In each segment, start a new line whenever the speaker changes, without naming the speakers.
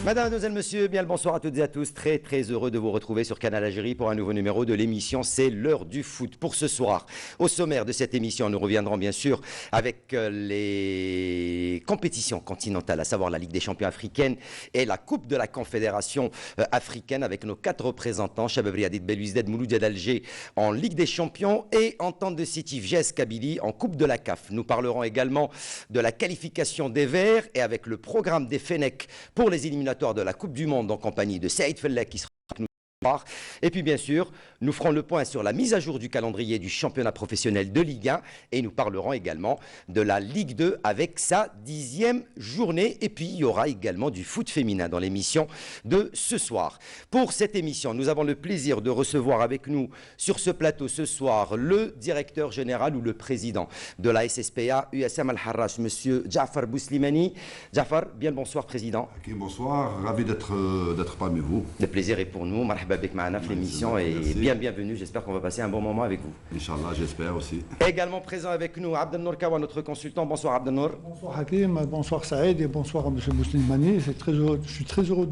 Madame, mademoiselle, monsieur, bien le bonsoir à toutes et à tous. Très heureux de vous retrouver sur Canal Algérie pour un nouveau numéro de l'émission C'est l'heure du foot. Pour ce soir, au sommaire de cette émission, nous reviendrons bien sûr avec les compétitions continentales, à savoir la Ligue des champions africaine et la Coupe de la Confédération africaine avec nos 4 représentants, Chabab Riadid Belouizdad Mouloudia d'Alger en Ligue des champions et Entente de Sétif GS Kabylie en Coupe de la CAF. Nous parlerons également de la qualification des Verts et avec le programme des Fennecs pour les éliminatoires de la Coupe du Monde en compagnie de Saïd Fellek qui sera avec nous ce soir. Et puis bien sûr, nous ferons le point sur la mise à jour du calendrier du championnat professionnel de Ligue 1 et nous parlerons également de la Ligue 2 avec sa 10e journée. Et puis il y aura également du foot féminin dans l'émission de ce soir. Pour cette émission, nous avons le plaisir de recevoir avec nous sur ce plateau ce soir le directeur général ou le président de la SSPA USM Al-Harrach, monsieur Jafar Bouslimani. Jafar, bien le bonsoir président.
Okay, bonsoir, ravi d'être parmi vous.
Le plaisir est pour nous. Marhaba bek ma'ana l'émission et bienvenue. J'espère qu'on va passer un bon moment avec vous.
Inch'Allah, j'espère aussi.
Également présent avec nous, Abdelnour Kawa, notre consultant. Bonsoir Abdelnour.
Bonsoir Hakim, bonsoir Saïd et bonsoir à M. Bouslimani. Je suis très heureux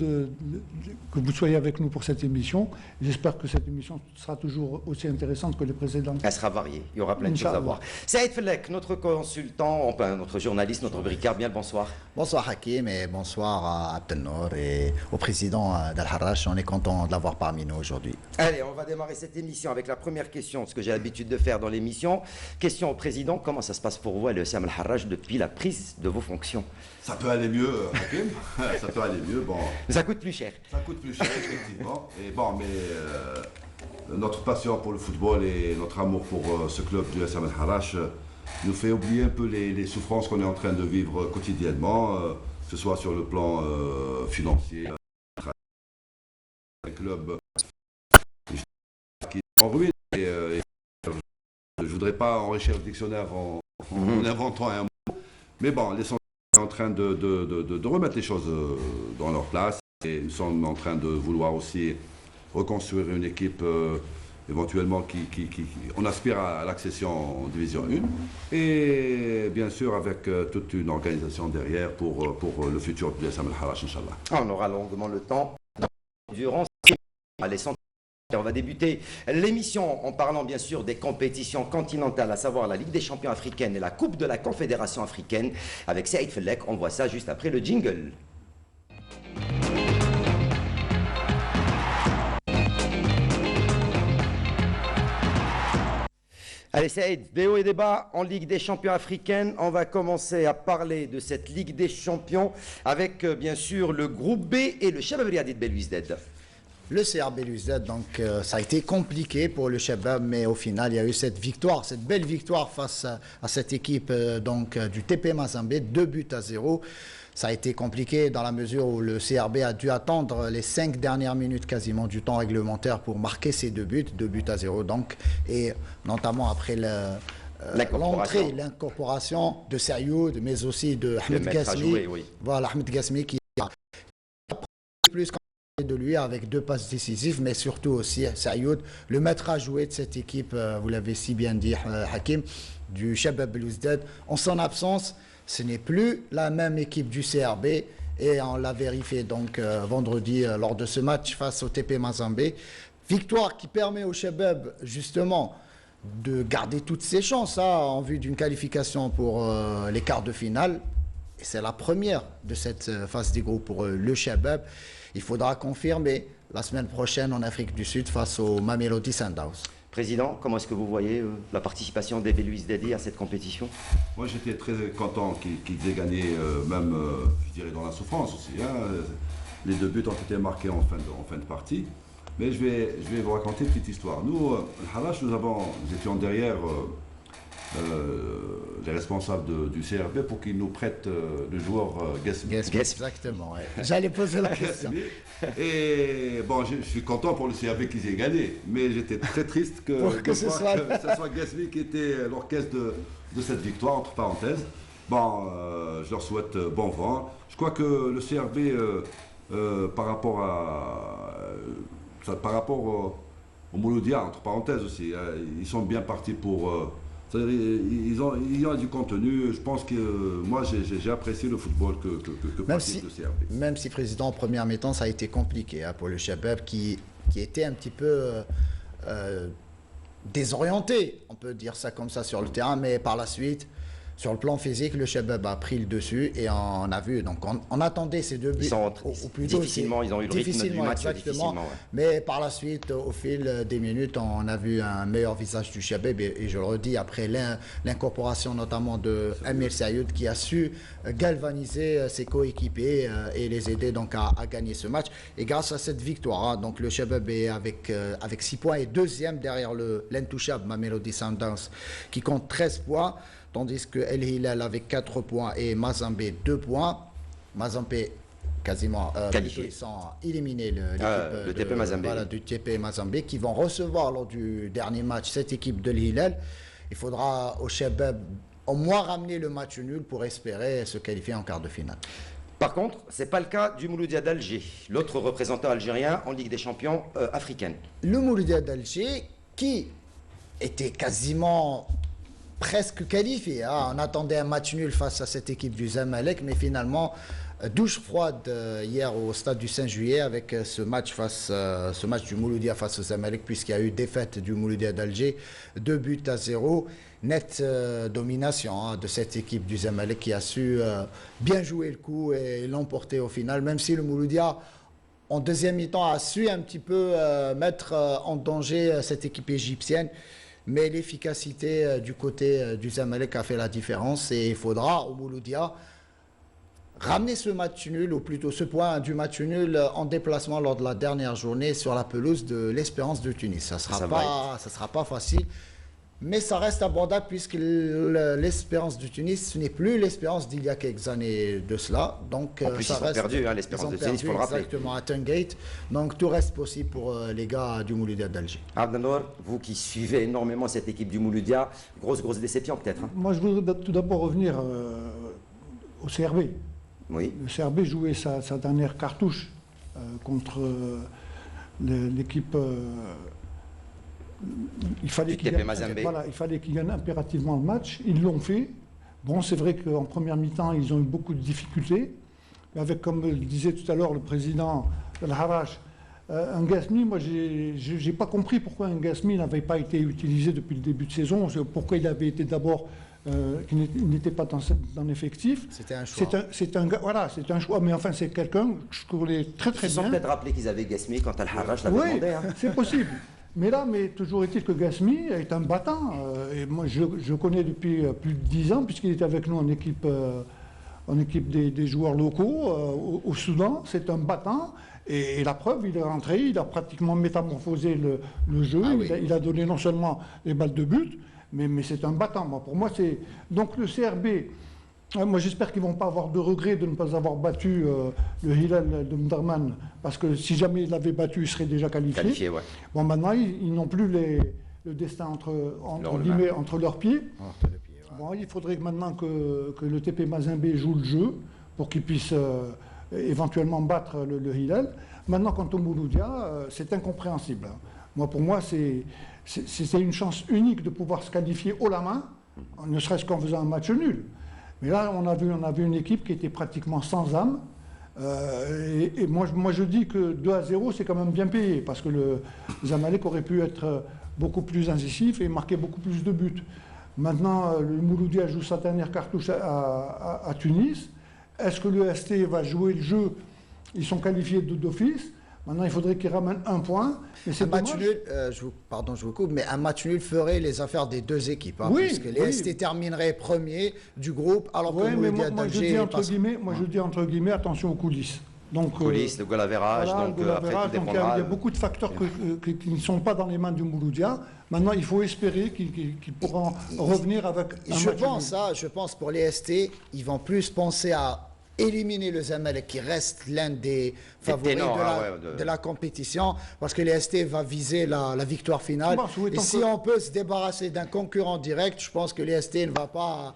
que vous soyez avec nous pour cette émission. J'espère que cette émission sera toujours aussi intéressante que les précédentes.
Elle sera variée, il y aura plein de choses à voir. Saïd Fellek, notre consultant, enfin, notre journaliste, notre bricard, bien le bonsoir.
Bonsoir Hakim et bonsoir à Abdelnour et au président d'Al-Harrach. On est content de l'avoir parmi nous aujourd'hui.
Allez, on va démarrer cette émission avec la première question, ce que j'ai l'habitude de faire dans l'émission. Question au président, comment ça se passe pour vous à l'USM Al-Harrach depuis la prise de vos fonctions?
Ça peut aller mieux, Hakim. Ça peut aller mieux. Bon.
Ça coûte plus cher.
Ça coûte plus cher, effectivement. Et bon, mais notre passion pour le football et notre amour pour ce club du USM Al-Harrach nous fait oublier un peu les souffrances qu'on est en train de vivre quotidiennement, que ce soit sur le plan financier, un club qui est en ruine. Je ne voudrais pas enrichir le dictionnaire en inventant un mot, mais bon, l'essentiel est en train de remettre les choses dans leur place et nous sommes en train de vouloir aussi reconstruire une équipe éventuellement on aspire à l'accession en division 1 et bien sûr avec toute une organisation derrière pour le futur du USM Al-Harrach, Inch'Allah.
On aura longuement le temps durant les centres. On va débuter l'émission en parlant bien sûr des compétitions continentales, à savoir la Ligue des champions africaine et la Coupe de la Confédération africaine avec Saïd Fellek. On voit ça juste après le jingle. Allez Saïd, des hauts et des bas en Ligue des champions africaine. On va commencer à parler de cette Ligue des champions avec bien sûr le groupe B et le Chabab Riadid Belouizdad.
Le CR Belouizdad, donc ça a été compliqué pour le Chabab, mais au final il y a eu cette victoire, cette belle victoire face à cette équipe du TP Mazembe, 2-0. Ça a été compliqué dans la mesure où le CRB a dû attendre les 5 dernières minutes quasiment du temps réglementaire pour marquer ses 2-0 donc, et notamment après l'entrée, l'incorporation de Sayoud, mais aussi de Ahmed Ghasmi.
Oui.
Voilà, Ahmed Ghasmi qui a plus de lui avec 2 passes décisives, mais surtout aussi Sayoud, le maître à jouer de cette équipe, vous l'avez si bien dit Hakim, du Chabab Belouizdad. En son absence, ce n'est plus la même équipe du CRB et on l'a vérifié donc vendredi lors de ce match face au TP Mazembe. Victoire qui permet au Chabab justement de garder toutes ses chances en vue d'une qualification pour les quarts de finale. Et c'est la première de cette phase des groupes pour le Chabab. Il faudra confirmer la semaine prochaine en Afrique du Sud face au Mamelodi Sundowns.
Président, comment est-ce que vous voyez la participation des Belouizdadi à cette compétition?
Moi j'étais très content qu'ils aient gagné, même je dirais dans la souffrance aussi. Les 2 buts ont été marqués en fin de partie. Mais je vais vous raconter une petite histoire. Nous, Al-Harrach, nous étions derrière les responsables du CRB pour qu'ils nous prêtent le joueur Ghasmi.
Exactement, ouais. J'allais poser la question.
Et bon, je suis content pour le CRB qu'ils aient gagné, mais j'étais très triste que ce soit Ghasmi qui était l'orchestre de cette victoire, entre parenthèses. Bon, je leur souhaite bon vent. Je crois que le CRB, par rapport au Mouloudia, entre parenthèses aussi, ils sont bien partis pour C'est-à-dire, il y a du contenu. Je pense que moi, j'ai apprécié le football que pratique le CRB.
Même si, président, en première mi-temps, ça a été compliqué pour le Shabab qui était un petit peu désorienté, on peut dire ça comme ça, sur le terrain, mais par la suite, sur le plan physique, le Shabab a pris le dessus et on a vu. Donc on attendait ces deux buts.
Difficilement, ils ont eu le rythme du match.
Difficilement. Mais par la suite, au fil des minutes, on a vu un meilleur visage du Shabab. Et je le redis, après l'incorporation notamment de Amir Sayoud qui a su galvaniser ses coéquipiers et les aider donc à gagner ce match. Et grâce à cette victoire, donc le Shabab est avec 6 points et deuxième derrière l'intouchable Mamelodi Sundowns qui compte 13 points. Tandis que El Hilal avec 4 points et Mazembe 2 points. Mazembe quasiment
qualifié.
Ils sont éliminés
le TP Mazembe.
Voilà, du TP Mazembe qui vont recevoir lors du dernier match cette équipe de El Hilal. Il faudra au Shabab au moins ramener le match nul pour espérer se qualifier en quart de finale.
Par contre, ce n'est pas le cas du Mouloudia d'Alger, l'autre représentant algérien en Ligue des champions africaine.
Le Mouloudia d'Alger qui était quasiment presque qualifié. On attendait un match nul face à cette équipe du Zamalek, mais finalement, douche froide hier au stade du 5 juillet avec ce match du Mouloudia face au Zamalek, puisqu'il y a eu défaite du Mouloudia d'Alger, 2-0. Nette domination de cette équipe du Zamalek qui a su bien jouer le coup et l'emporter au final, même si le Mouloudia en deuxième mi-temps a su un petit peu mettre en danger cette équipe égyptienne. Mais l'efficacité du côté du Zamalek a fait la différence et il faudra au Mouloudia ramener ce match nul, ou plutôt ce point du match nul en déplacement lors de la dernière journée sur la pelouse de l'Espérance de Tunis. Ça sera pas facile, mais ça reste abordable puisque l'Espérance de Tunis, ce n'est plus l'Espérance d'il y a quelques années de cela. Donc,
en plus, ils ont perdu l'Espérance de Tunis, il faut le rappeler.
Exactement, à Tungate. Donc tout reste possible pour les gars du Mouloudia d'Alger.
Abdelnour, vous qui suivez énormément cette équipe du Mouloudia, grosse déception peut-être.
Moi, je voudrais tout d'abord revenir au CRB.
Oui.
Le CRB jouait sa dernière cartouche contre l'équipe. Il fallait qu'il gagne impérativement le match. Ils l'ont fait. Bon, c'est vrai qu'en première mi-temps, ils ont eu beaucoup de difficultés. Mais avec, comme le disait tout à l'heure le président El Harrach, un Gasmi, moi, je n'ai pas compris pourquoi un Gasmi n'avait pas été utilisé depuis le début de saison. Pourquoi il avait été d'abord, qu'il n'était pas dans l'effectif.
C'était un choix.
C'est un choix. Mais enfin, c'est quelqu'un que je connais très bien.
Ils ont peut-être rappelé qu'ils avaient Gasmi quand El Harrach l'avait demandé. Hein.
C'est possible. Mais toujours est-il que Gasmi est un battant. Et moi, je connais depuis plus de 10 ans, puisqu'il est avec nous en équipe des joueurs locaux au Soudan. C'est un battant. Et la preuve, il est rentré, il a pratiquement métamorphosé le jeu. Il a donné non seulement les balles de but, mais c'est un battant. Pour moi, c'est... Donc le CRB... Moi, j'espère qu'ils ne vont pas avoir de regret de ne pas avoir battu le Hilal de Mdarman, parce que si jamais ils l'avaient battu, ils seraient déjà qualifiés.
Ouais.
Bon, maintenant, ils n'ont plus le destin entre leurs pieds. Bon, il faudrait maintenant que le TP Mazembe joue le jeu pour qu'ils puissent éventuellement battre le Hilal. Maintenant, quant au Mouloudia, c'est incompréhensible. Pour moi, c'est une chance unique de pouvoir se qualifier haut la main, ne serait-ce qu'en faisant un match nul. Mais là, on a vu une équipe qui était pratiquement sans âme. Et moi, je dis que 2-0, c'est quand même bien payé, parce que le Zamalek aurait pu être beaucoup plus incisif et marquer beaucoup plus de buts. Maintenant, le Mouloudia joue sa dernière cartouche à Tunis. Est-ce que le ST va jouer le jeu? Ils sont qualifiés d'office. Maintenant, il faudrait qu'ils ramènent un point. Mais un match nul,
je vous coupe, mais un match nul ferait les affaires des deux équipes. Puisque les ST termineraient premier du groupe, alors que le Mouloudia d'Alger...
je dis entre guillemets, attention aux coulisses. Donc,
coulisses, le goal average, après tout dépendra.
Il y a beaucoup de facteurs qui ne sont pas dans les mains du Mouloudia. Maintenant, il faut espérer qu'ils pourront revenir avec un match nul.
Je pense pour les ST, ils vont plus penser à éliminer le Zamalek qui reste l'un des favoris de la compétition parce que l'EST va viser la victoire finale. Et si on peut se débarrasser d'un concurrent direct, je pense que l'EST ne va pas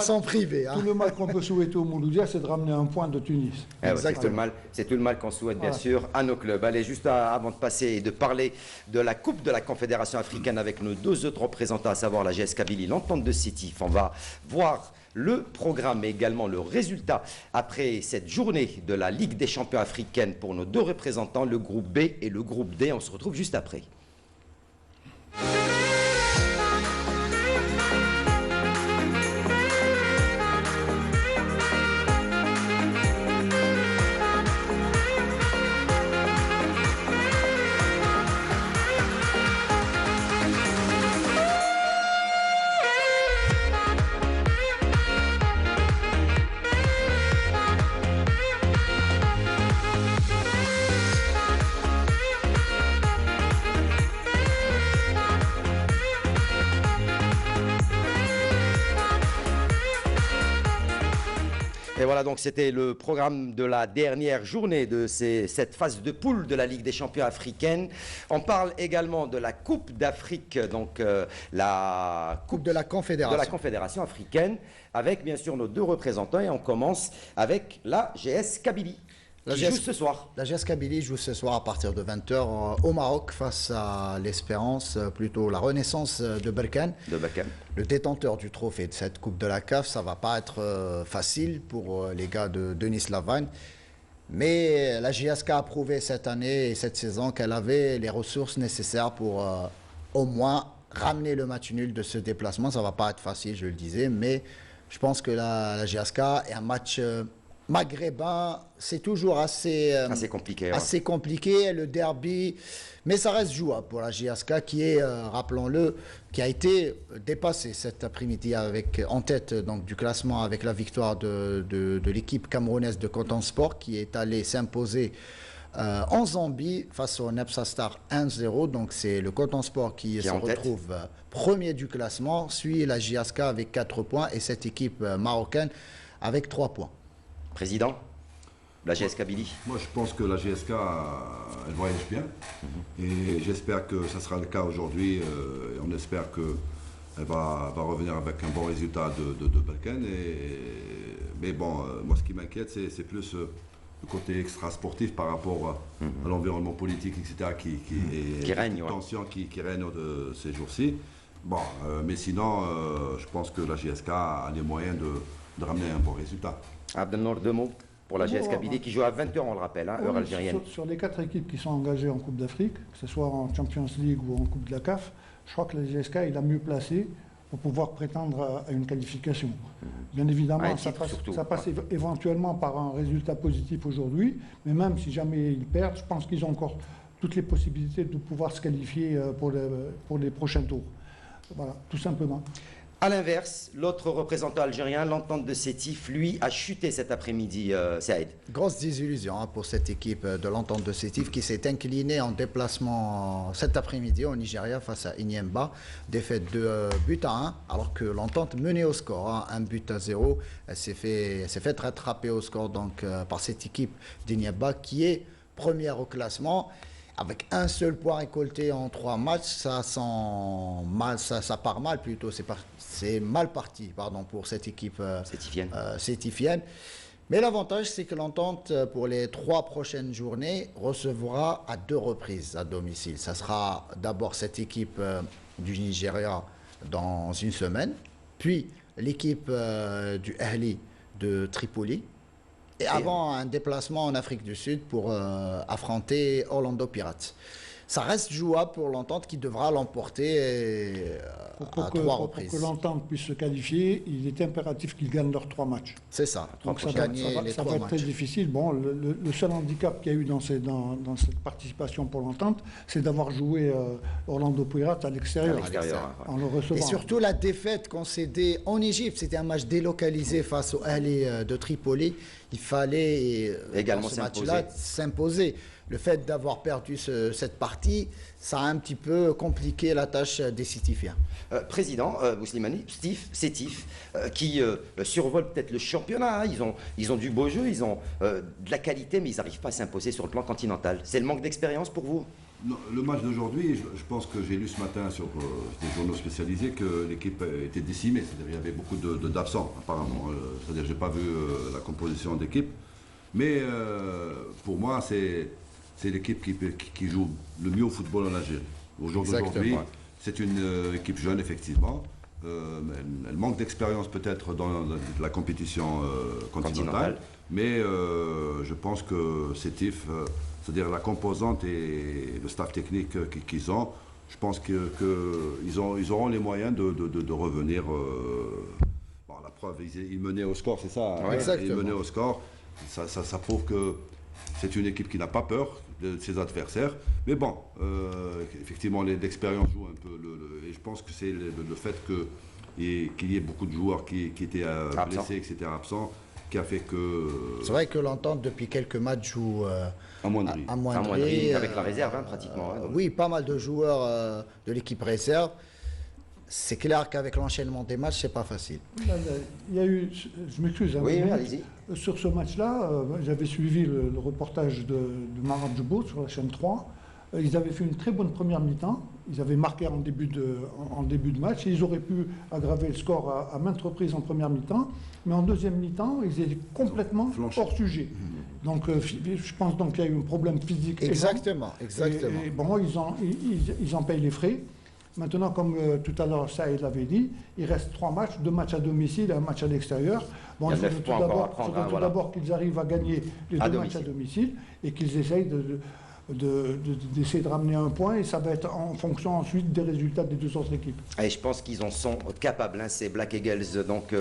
s'en priver.
Tout le mal qu'on peut souhaiter au Mouloudia, c'est de ramener un point de Tunis.
C'est tout le mal qu'on souhaite, bien sûr, à nos clubs. Allez, juste avant de passer et de parler de la Coupe de la Confédération africaine avec nos deux autres représentants, à savoir la GS Kabylie, l'entente de Sétif, on va voir le programme et également le résultat après cette journée de la Ligue des champions africaine pour nos deux représentants, le groupe B et le groupe D. On se retrouve juste après. Et voilà, donc c'était le programme de la dernière journée de cette phase de poule de la Ligue des champions africaine. On parle également de la Coupe d'Afrique, donc la Coupe
de la
Confédération africaine, avec bien sûr nos deux représentants. Et on commence avec la GS Kabylie. Joue ce soir.
La GS Kabylie joue ce soir à partir de 20h au Maroc face à l'Espérance, plutôt la Renaissance de Berkane. Le détenteur du trophée de cette Coupe de la CAF, ça ne va pas être facile pour les gars de Denis Lavagne. Mais la GSK a prouvé cette année et cette saison qu'elle avait les ressources nécessaires pour au moins ramener le match nul de ce déplacement. Ça ne va pas être facile, je le disais, mais je pense que la GSK est un match... maghrébin, c'est toujours assez compliqué. Assez compliqué, le derby, mais ça reste jouable pour la GSK qui est, rappelons-le, qui a été dépassée cet après-midi en tête donc, du classement avec la victoire de l'équipe camerounaise de Coton Sport qui est allée s'imposer en Zambie face au Nepsa Star 1-0. Donc c'est le Coton Sport qui se retrouve premier du classement, suit la GSK avec 4 points et cette équipe marocaine avec 3 points.
Président, la GS Kabylie.
Moi, je pense que la GSK, elle voyage bien. Et j'espère que ça sera le cas aujourd'hui. On espère qu'elle va revenir avec un bon résultat de Berkane. Mais bon, moi, ce qui m'inquiète, c'est plus le côté extra-sportif par rapport à l'environnement politique, etc.,
qui règne,
tension qui règne de ces jours-ci. Bon, mais sinon, je pense que la GSK a les moyens de ramener un bon résultat.
Abdelnour, 2 mots pour la GS Kabylie qui joue à 20h, on le rappelle, heure algérienne.
Sur les 4 équipes qui sont engagées en Coupe d'Afrique, que ce soit en Champions League ou en Coupe de la CAF, je crois que la GSK est la mieux placée pour pouvoir prétendre à une qualification. Bien évidemment, ça passe éventuellement par un résultat positif aujourd'hui, mais même si jamais ils perdent, je pense qu'ils ont encore toutes les possibilités de pouvoir se qualifier pour les prochains tours. Voilà, tout simplement.
A l'inverse, l'autre représentant algérien, l'entente de Sétif, lui, a chuté cet après-midi, Saïd.
Grosse désillusion pour cette équipe de l'entente de Sétif qui s'est inclinée en déplacement cet après-midi au Nigeria face à Inyemba. Défaite de but à 1, alors que l'entente menait au score, 1 but à 0. Elle s'est fait rattraper au score donc, par cette équipe d'Inyemba qui est première au classement. Avec un seul point récolté en 3 matchs, ça part mal plutôt. C'est mal parti pour cette équipe sétifienne. Mais l'avantage, c'est que l'entente, pour les 3 prochaines journées, recevra à 2 reprises à domicile. Ça sera d'abord cette équipe du Nigeria dans une semaine, puis l'équipe du Ahli de Tripoli. Et avant un déplacement en Afrique du Sud pour affronter Orlando Pirates. Ça reste jouable pour l'entente qui devra l'emporter à 3 reprises.
Pour que l'entente puisse se qualifier, il est impératif qu'ils gagnent leurs 3 matchs.
C'est ça.
Donc ça va être très difficile. Bon, le seul handicap qu'il y a eu dans cette participation pour l'entente, c'est d'avoir joué Orlando Pirates à l'extérieur. En le recevant.
Et surtout la défaite concédée en Égypte. C'était un match délocalisé face au Ahli de Tripoli. Il fallait
également
s'imposer. le fait d'avoir perdu cette partie, ça a un petit peu compliqué la tâche des Sétifiens.
Président Bouslimani, Sétif, qui survole peut-être le championnat, hein. Ils ont du beau jeu, ils ont de la qualité, mais ils n'arrivent pas à s'imposer sur le plan continental. C'est le manque d'expérience pour vous?
Non, le match d'aujourd'hui, je pense que j'ai lu ce matin sur des journaux spécialisés que l'équipe était décimée, c'est-à-dire qu'il y avait beaucoup d'absents apparemment. C'est-à-dire que je n'ai pas vu la composition d'équipe, mais pour moi c'est l'équipe qui joue le mieux au football en Algérie. Aujourd'hui, c'est une équipe jeune effectivement. Elle manque d'expérience peut-être dans la compétition continentale, mais je pense que Sétif, c'est-à-dire la composante et le staff technique qu'ils ont, je pense qu'ils auront les moyens de revenir. Bon, la preuve, ils menaient au score, c'est ça,
ouais,
hein, ils menaient au score. Ça prouve que c'est une équipe qui n'a pas peur de ses adversaires. Mais bon, effectivement, l'expérience joue un peu. Et je pense que c'est le fait qu'il y ait beaucoup de joueurs qui étaient blessés, etc., absents, qui a fait que...
C'est vrai que l'entente depuis quelques matchs joue
à Moindry.
À Moindry,
avec la réserve, hein, pratiquement. Hein,
oui, pas mal de joueurs de l'équipe réserve. C'est clair qu'avec l'enchaînement des matchs, c'est pas facile.
Il y a eu, je m'excuse, hein,
oui, allez-y.
Sur ce match-là, j'avais suivi le reportage de Marat Djoubo sur la chaîne 3. Ils avaient fait une très bonne première mi-temps. Ils avaient marqué en début de match et ils auraient pu aggraver le score à maintes reprises en première mi-temps. Mais en deuxième mi-temps, ils étaient complètement hors sujet. Donc je pense donc qu'il y a eu un problème physique.
Exactement.
Et bon, ils en payent les frais. Maintenant, comme tout à l'heure Saïd l'avait dit, il reste 3 matchs, 2 matchs à domicile et un match à l'extérieur. Bon, il faudrait tout d'abord qu'ils arrivent à gagner les 2 matchs à domicile et qu'ils essayent d'essayer de ramener un point, et ça va être en fonction ensuite des résultats des 2 autres équipes.
Et je pense qu'ils en sont capables, hein, ces Black Eagles, donc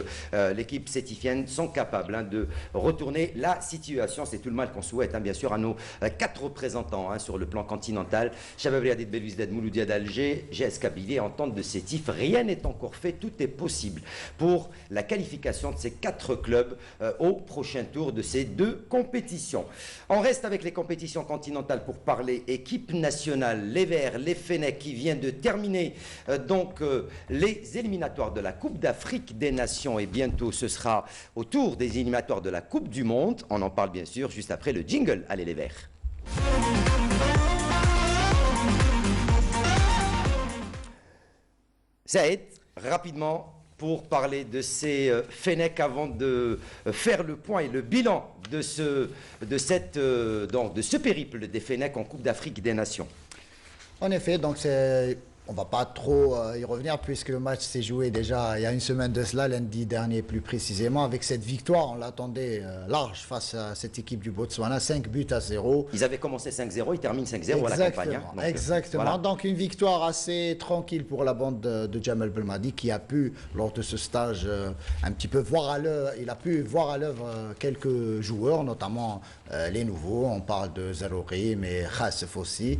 l'équipe sétifienne sont capables, hein, de retourner la situation. C'est tout le mal qu'on souhaite, hein, bien sûr, à nos 4 représentants, hein, sur le plan continental. Chabab Adid Belouizdad Mouloudia d'Alger, GS Kabylie, Entente de Sétif. Rien n'est encore fait, tout est possible pour la qualification de ces 4 clubs au prochain tour de ces 2 compétitions. On reste avec les compétitions continentales pour parler équipe nationale, les Verts, les Fennecs, qui viennent de terminer les éliminatoires de la Coupe d'Afrique des Nations, et bientôt ce sera au tour des éliminatoires de la Coupe du Monde. On en parle bien sûr juste après le jingle. Allez les Verts. Saïd, rapidement, pour parler de ces Fennecs avant de faire le point et le bilan de ce périple des Fennecs en Coupe d'Afrique des Nations.
En effet, donc on ne va pas trop y revenir puisque le match s'est joué déjà il y a une semaine de cela, lundi dernier plus précisément. Avec cette victoire, on l'attendait large face à cette équipe du Botswana, 5-0.
Ils avaient commencé 5-0, ils terminent 5-0 à la campagne.
Donc, exactement, voilà. Donc une victoire assez tranquille pour la bande de Jamel Belmadi, qui a pu, lors de ce stage, un petit peu voir à l'œuvre, il a pu voir à l'œuvre quelques joueurs, notamment les nouveaux. On parle de Zarouri, mais Khassef aussi.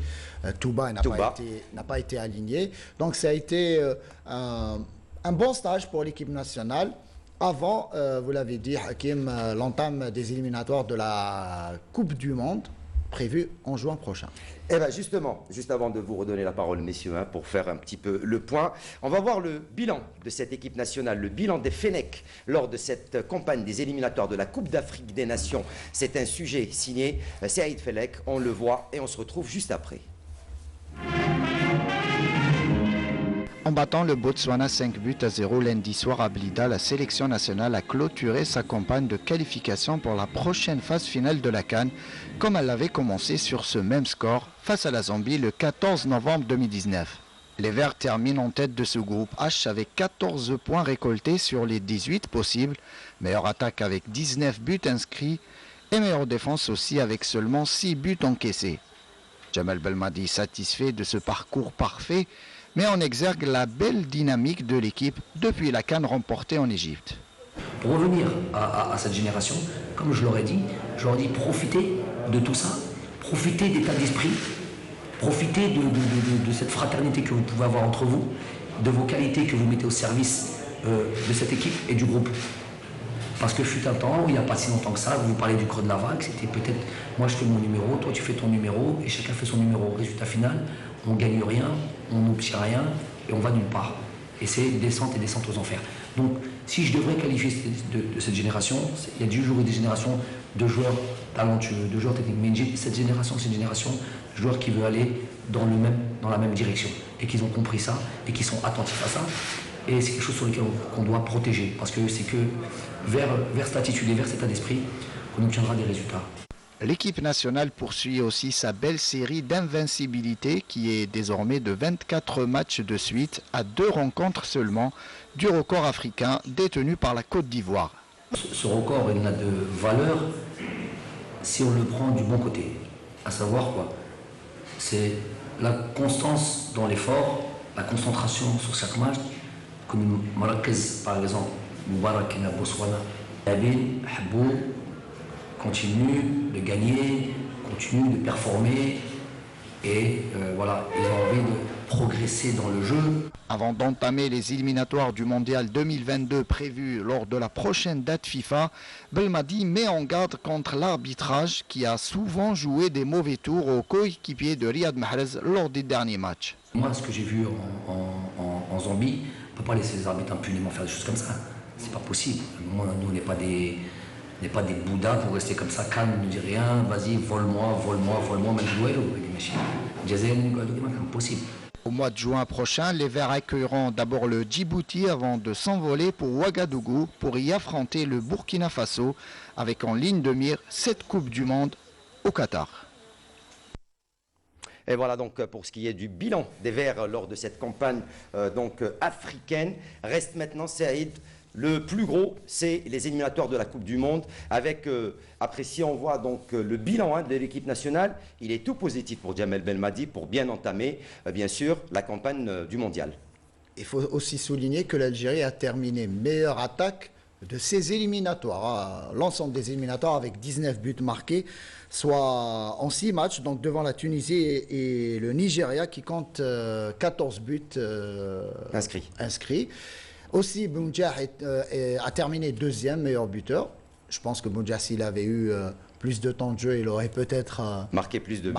Touba n'a pas été aligné. Donc ça a été un bon stage pour l'équipe nationale avant, vous l'avez dit Hakim, l'entame des éliminatoires de la Coupe du Monde prévue en juin prochain.
Eh bien justement, juste avant de vous redonner la parole, messieurs, hein, pour faire un petit peu le point, on va voir le bilan de cette équipe nationale, le bilan des Fennecs lors de cette campagne des éliminatoires de la Coupe d'Afrique des Nations. C'est un sujet signé Saïd Fellek, on le voit et on se retrouve juste après.
En battant le Botswana 5-0 lundi soir à Blida, la sélection nationale a clôturé sa campagne de qualification pour la prochaine phase finale de la CAN, comme elle l'avait commencé sur ce même score face à la Zambie le 14 novembre 2019. Les Verts terminent en tête de ce groupe H avec 14 points récoltés sur les 18 possibles, meilleure attaque avec 19 buts inscrits et meilleure défense aussi avec seulement 6 buts encaissés. Jamel Belmadi satisfait de ce parcours parfait, mais en exergue la belle dynamique de l'équipe depuis la CAN remportée en Égypte.
Pour revenir à cette génération, comme je leur ai dit, profitez de tout ça, profitez d'état d'esprit, profitez de cette fraternité que vous pouvez avoir entre vous, de vos qualités que vous mettez au service de cette équipe et du groupe. Parce que fut un temps, il n'y a pas si longtemps que ça, vous parlez du creux de la vague, c'était peut-être, moi je fais mon numéro, toi tu fais ton numéro, et chacun fait son numéro. Résultat final, on ne gagne rien, on n'obtient rien, et on va nulle part. Et c'est descente et descente aux enfers. Donc, si je devrais qualifier de cette génération, il y a toujours eu des générations de joueurs talentueux, de joueurs techniques, mais cette génération, c'est une génération de joueurs qui veut aller dans la même direction, et qu'ils ont compris ça, et qui sont attentifs à ça. Et c'est quelque chose sur lequel on doit protéger, parce que c'est que vers cette attitude et vers cet état d'esprit qu'on obtiendra des résultats.
L'équipe nationale poursuit aussi sa belle série d'invincibilité qui est désormais de 24 matchs de suite à 2 rencontres seulement du record africain détenu par la Côte d'Ivoire.
Ce record, il n'a de valeur si on le prend du bon côté, à savoir quoi? C'est la constance dans l'effort, la concentration sur chaque match, comme Marrakech par exemple, Moubarak et Botswana. Nabil, Habou, continue de gagner, continue de performer et voilà, ils ont envie de progresser dans le jeu.
Avant d'entamer les éliminatoires du Mondial 2022 prévus lors de la prochaine date FIFA, Belmadi met en garde contre l'arbitrage qui a souvent joué des mauvais tours aux coéquipiers de Riyad Mahrez lors des derniers matchs.
Moi, ce que j'ai vu en Zambie, on ne peut pas laisser les arbitres impunément faire des choses comme ça. C'est pas possible. Moi, nous, on n'est pas des bouddhas pour rester comme ça, calme, ne dit rien, vas-y, vole-moi, même jouer, impossible.
Au mois de juin prochain, les Verts accueilleront d'abord le Djibouti avant de s'envoler pour Ouagadougou pour y affronter le Burkina Faso avec en ligne de mire cette Coupe du Monde au Qatar.
Et voilà donc pour ce qui est du bilan des Verts lors de cette campagne africaine. Reste maintenant, Saïd, le plus gros, c'est les éliminatoires de la Coupe du Monde. Avec, après si on voit donc le bilan de l'équipe nationale, il est tout positif pour Djamel Belmadi pour bien entamer, bien sûr, la campagne du Mondial.
Il faut aussi souligner que l'Algérie a terminé meilleure attaque de ses éliminatoires. L'ensemble des éliminatoires avec 19 buts marqués, soit en 6 matchs, donc devant la Tunisie et le Nigeria qui compte 14 buts inscrits. Aussi, Bounjah a terminé deuxième meilleur buteur. Je pense que Bounjah, s'il avait eu plus de temps de jeu, il aurait peut-être
marqué plus de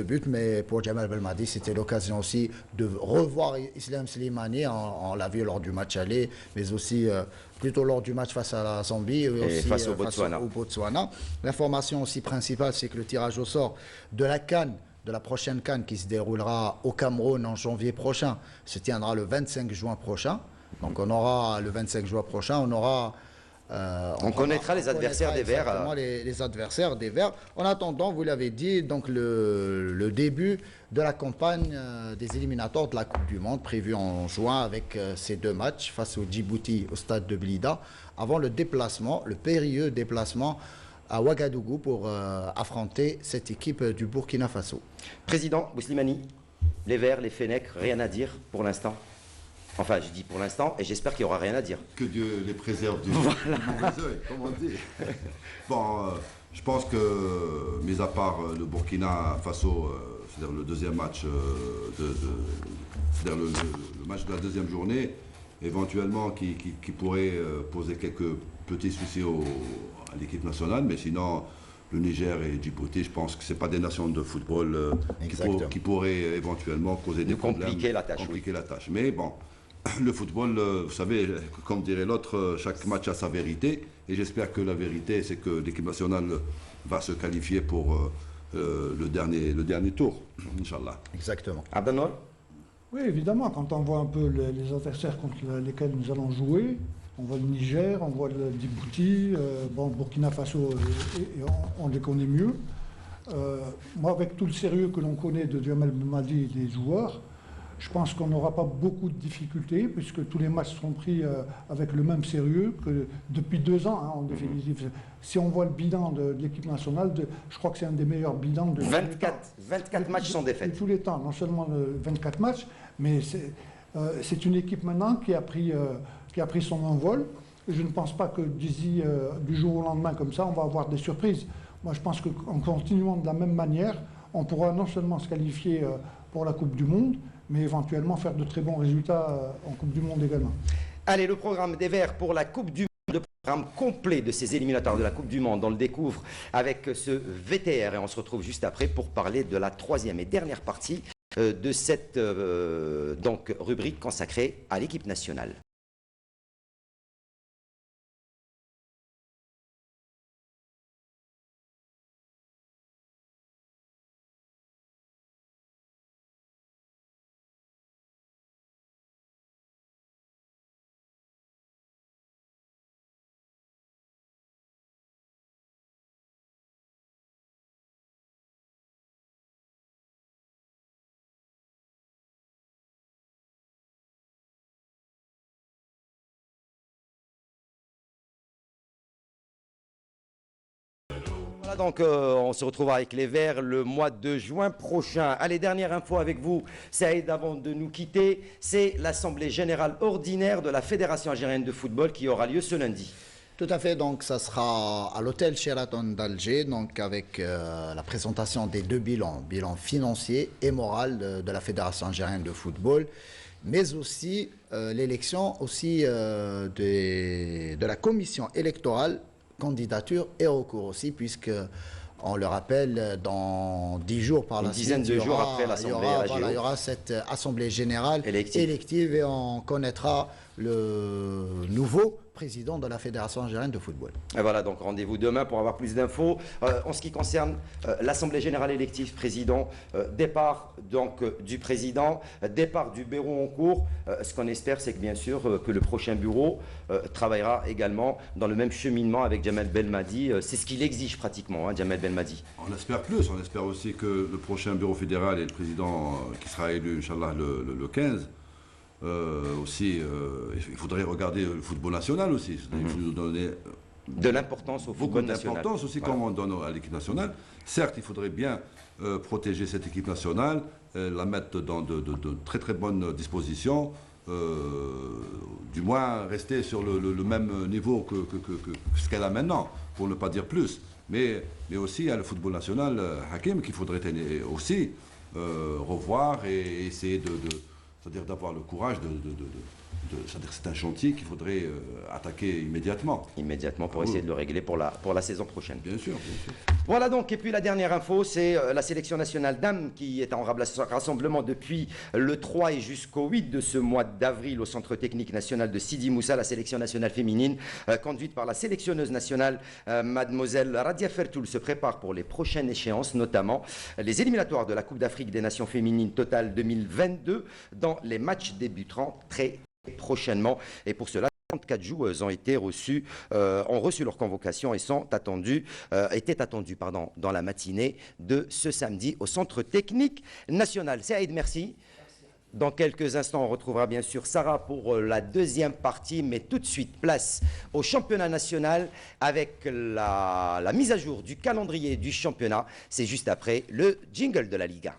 buts.
Mais pour Djamel Belmadi, c'était l'occasion aussi de revoir Islam Slimani. On l'a vu lors du match aller, mais aussi plutôt lors du match face à la Zambie et aussi
face au Botswana.
L'information aussi principale, c'est que le tirage au sort de la CAN, de la prochaine CAN qui se déroulera au Cameroun en janvier prochain, se tiendra le 25 juin prochain. Donc on aura le 25 juin prochain, on
connaîtra les adversaires des Verts.
Les adversaires des Verts. En attendant, vous l'avez dit, donc le début de la campagne des éliminatoires de la Coupe du Monde prévue en juin avec ces 2 matchs face au Djibouti au stade de Blida, avant le périlleux déplacement à Ouagadougou pour affronter cette équipe du Burkina Faso.
Président Bouslimani, les Verts, les Fennecs, rien à dire pour l'instant? Enfin, je dis pour l'instant, et j'espère qu'il n'y aura rien à dire.
Que Dieu les préserve du mauvais œil, comme on dit. Bon, je pense que, mis à part le Burkina Faso, c'est-à-dire le deuxième match, c'est-à-dire le match de la deuxième journée, éventuellement qui pourrait poser quelques petits soucis à l'équipe nationale, mais sinon, le Niger et Djibouti, je pense que ce n'est pas des nations de football qui pourraient éventuellement causer des problèmes.
Compliquer
la tâche. Mais bon, le football, vous savez, comme dirait l'autre, chaque match a sa vérité. Et j'espère que la vérité, c'est que l'équipe nationale va se qualifier pour le dernier tour, Inch'Allah.
Exactement.
Abdanour?
Oui, évidemment, quand on voit un peu les adversaires contre lesquels nous allons jouer, on voit le Niger, on voit le Djibouti, Burkina Faso, on les connaît mieux. Moi, avec tout le sérieux que l'on connaît de Djamel Belmadi et des joueurs, je pense qu'on n'aura pas beaucoup de difficultés, puisque tous les matchs seront pris avec le même sérieux que depuis 2 ans, en définitive. Si on voit le bilan de l'équipe nationale, je crois que c'est un des meilleurs bilans de
24 matchs sans défaite.
De tous les temps, non seulement 24 matchs, mais c'est une équipe maintenant qui a pris son envol. Je ne pense pas que d'ici du jour au lendemain, comme ça, on va avoir des surprises. Moi, je pense qu'en continuant de la même manière, on pourra non seulement se qualifier pour la Coupe du Monde, mais éventuellement faire de très bons résultats en Coupe du Monde également.
Allez, le programme des Verts pour la Coupe du Le programme complet de ces éliminatoires de la Coupe du Monde, on le découvre avec ce VTR et on se retrouve juste après pour parler de la troisième et dernière partie de cette donc, rubrique consacrée à l'équipe nationale. Voilà donc on se retrouve avec les Verts le mois de juin prochain. Allez, dernière info avec vous, Saïd, avant de nous quitter, c'est l'Assemblée Générale Ordinaire de la Fédération Algérienne de Football qui aura lieu ce lundi.
Tout à fait, donc ça sera à l'hôtel Sheraton d'Alger, donc avec la présentation des deux bilans, bilan financier et moral de la Fédération Algérienne de Football, mais aussi l'élection aussi de la commission électorale, candidature et recours aussi, puisque on le rappelle, dans 10 jours par la suite,
une dizaine de jours après l'Assemblée,
il y aura cette Assemblée générale élective et on connaîtra le nouveau président de la Fédération algérienne de football.
Et voilà, donc rendez-vous demain pour avoir plus d'infos. En ce qui concerne l'Assemblée générale élective, président, départ donc du président, départ du bureau en cours. Ce qu'on espère, c'est que bien sûr que le prochain bureau travaillera également dans le même cheminement avec Djamel Belmadi. C'est ce qu'il exige pratiquement, hein, Djamel Belmadi.
On espère plus, on espère aussi que le prochain bureau fédéral et le président qui sera élu, Inch'Allah, le 15, il faudrait regarder le football national aussi. Il faut nous donner
de l'importance au football national.
D'importance aussi, voilà, comme on donne à l'équipe nationale. Certes, il faudrait bien protéger cette équipe nationale, la mettre dans de très très bonnes dispositions, du moins rester sur le même niveau que ce qu'elle a maintenant, pour ne pas dire plus. Mais aussi, il y a le football national, Hakim, qu'il faudrait aussi revoir et essayer c'est-à-dire d'avoir le courage c'est-à-dire c'est un chantier qu'il faudrait attaquer immédiatement.
Immédiatement pour essayer de le régler pour la saison prochaine.
Bien sûr, bien sûr.
Voilà donc, et puis la dernière info, c'est la sélection nationale dames qui est en rassemblement depuis le 3 et jusqu'au 8 de ce mois d'avril au Centre technique national de Sidi Moussa, la sélection nationale féminine, conduite par la sélectionneuse nationale, mademoiselle Radia Fertoul, se prépare pour les prochaines échéances, notamment les éliminatoires de la Coupe d'Afrique des Nations féminines Total 2022, dans les matchs débuteront très prochainement. Et pour cela, 34 joueuses ont reçu leur convocation et étaient attendues dans la matinée de ce samedi au Centre technique national. Saïd, merci. Dans quelques instants, on retrouvera bien sûr Sarah pour la deuxième partie, mais tout de suite, place au championnat national avec la mise à jour du calendrier du championnat. C'est juste après le jingle de la Ligue 1.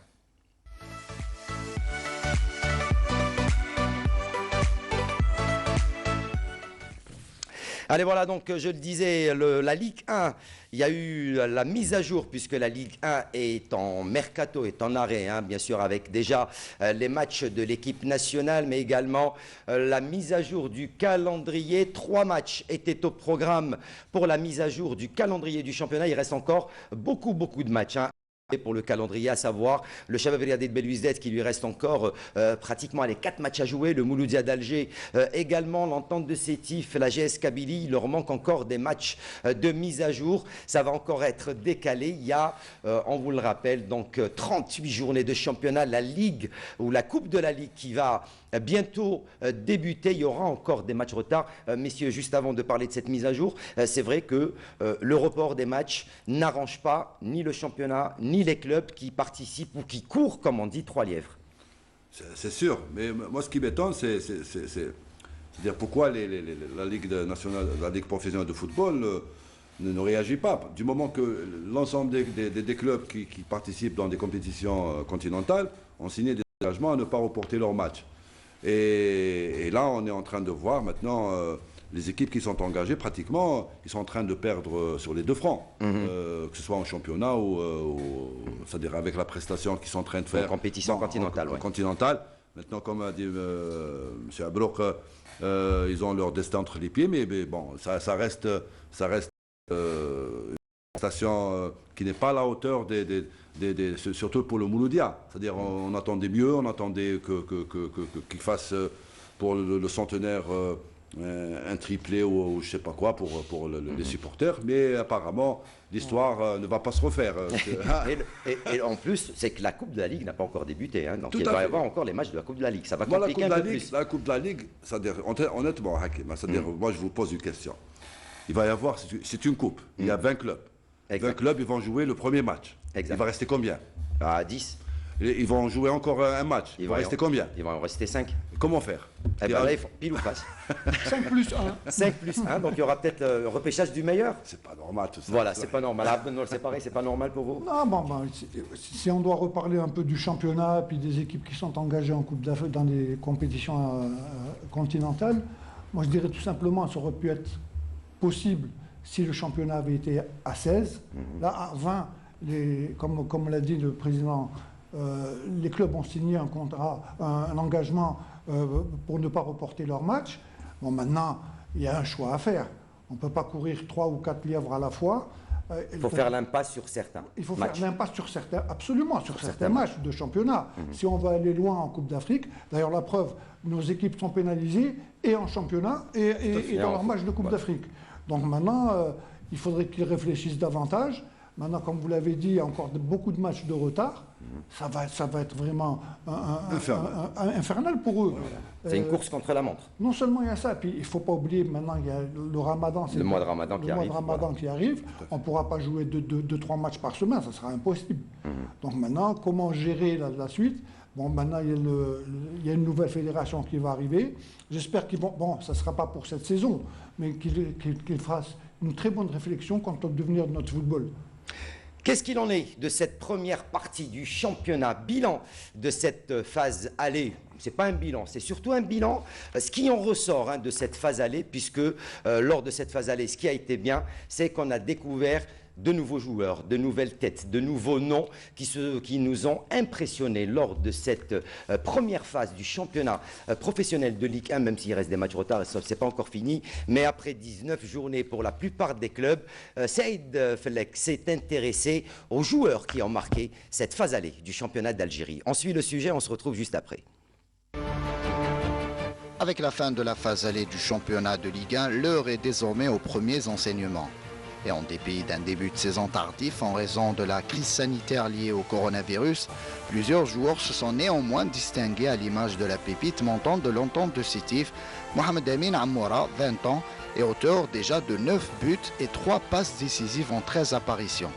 Allez, voilà, donc je le disais, la Ligue 1, il y a eu la mise à jour puisque la Ligue 1 est en mercato, est en arrêt, hein, bien sûr, avec déjà les matchs de l'équipe nationale, mais également la mise à jour du calendrier. 3 matchs étaient au programme pour la mise à jour du calendrier du championnat. Il reste encore beaucoup de matchs, hein, pour le calendrier, à savoir le Chabab Riadé de Belouizdad qui lui reste encore pratiquement les 4 matchs à jouer, le Mouloudia d'Alger également, l'Entente de Sétif, la GS Kabylie, il leur manque encore des matchs de mise à jour, ça va encore être décalé. Il y a, on vous le rappelle, donc 38 journées de championnat, la Ligue ou la Coupe de la Ligue qui va bientôt débuter. Il y aura encore des matchs retard. Messieurs, juste avant de parler de cette mise à jour, c'est vrai que le report des matchs n'arrange pas ni le championnat, ni les clubs qui participent ou qui courent, comme on dit, 3 lièvres.
C'est sûr, mais moi ce qui m'étonne, c'est dire pourquoi la Ligue nationale, la Ligue professionnelle de football ne réagit pas. Du moment que l'ensemble des clubs qui participent dans des compétitions continentales ont signé des engagements à ne pas reporter leurs matchs. Et là, on est en train de voir maintenant les équipes qui sont engagées, pratiquement, ils sont en train de perdre sur les 2 fronts, que ce soit en championnat ou c'est-à-dire avec la prestation qu'ils sont en train de faire.
En compétition continentale, ouais.
Continentale. Maintenant, comme a dit M. Abrouk, ils ont leur destin entre les pieds, mais bon, ça reste une prestation qui n'est pas à la hauteur surtout pour le Mouloudia. C'est-à-dire, on attendait mieux, on attendait qu'il fasse pour le centenaire un triplé ou je ne sais pas quoi pour les supporters, mais apparemment l'histoire ne va pas se refaire.
et en plus, c'est que la Coupe de la Ligue n'a pas encore débuté, hein, donc il va y avoir encore les matchs de la Coupe de la Ligue. Ça va compliquer un peu plus.
La Coupe de la Ligue, honnêtement, Hakim, moi je vous pose une question. Il va y avoir, c'est une coupe, il y a 20 clubs.
Exact.
20 clubs, ils vont jouer le premier match.
Exact.
Il va rester combien?
10.
Ils vont jouer encore un match. Il va rester combien?
Il va en rester 5.
Comment faire?
Eh ben là, ils font pile ou face.
5 plus 1.
5 plus 1, donc il y aura peut-être un repêchage du meilleur.
C'est pas normal tout ça.
Voilà, c'est pas normal. Ah, c'est pareil, c'est pas normal pour vous?
Non, si on doit reparler un peu du championnat, puis des équipes qui sont engagées en Coupe d'Afrique dans des compétitions continentales, moi je dirais tout simplement que ça aurait pu être possible si le championnat avait été à 16. Là, à 20, comme l'a dit le président, les clubs ont signé un contrat, un engagement pour ne pas reporter leur match. Bon, maintenant, il y a un choix à faire. On ne peut pas courir 3 ou 4 lièvres à la fois.
Il faut faire l'impasse sur certains.
Il faut
matchs.
faire l'impasse sur certains, absolument, sur certains matchs de championnat. Si on va aller loin en Coupe d'Afrique, d'ailleurs la preuve, nos équipes sont pénalisées et en championnat et dans leurs matchs de Coupe d'Afrique. Donc maintenant, il faudrait qu'ils réfléchissent davantage. Maintenant, comme vous l'avez dit, il y a encore beaucoup de matchs de retard. Ça va être vraiment infernal pour eux.
Voilà. C'est une course contre la montre.
Non seulement il y a ça, puis il ne faut pas oublier, maintenant il y a le Ramadan.
Le mois de Ramadan
qui arrive. On ne pourra pas jouer 2-3 matchs par semaine, ça sera impossible. Donc maintenant, comment gérer la suite? Bon, maintenant, il y a une nouvelle fédération qui va arriver. J'espère qu'ils vont... Bon, ça ne sera pas pour cette saison, mais qu'ils fassent une très bonne réflexion quant au devenir de notre football.
Qu'est-ce qu'il en est de cette première partie du championnat? Bilan de cette phase aller. Ce n'est pas un bilan, c'est surtout un bilan. Ce qui en ressort de cette phase aller, puisque lors de cette phase aller, ce qui a été bien, c'est qu'on a découvert de nouveaux joueurs, de nouvelles têtes, de nouveaux noms qui nous ont impressionnés lors de cette première phase du championnat professionnel de Ligue 1, même s'il reste des matchs retard, ce n'est pas encore fini. Mais après 19 journées pour la plupart des clubs, Saïd Fellek s'est intéressé aux joueurs qui ont marqué cette phase allée du championnat d'Algérie. On suit le sujet, on se retrouve juste après.
Avec la fin de la phase allée du championnat de Ligue 1, l'heure est désormais aux premiers enseignements. Et en dépit d'un début de saison tardif en raison de la crise sanitaire liée au coronavirus, plusieurs joueurs se sont néanmoins distingués à l'image de la pépite montante de l'entente de Sétif, Mohamed Amin Amoura, 20 ans, et auteur déjà de 9 buts et 3 passes décisives en 13 apparitions.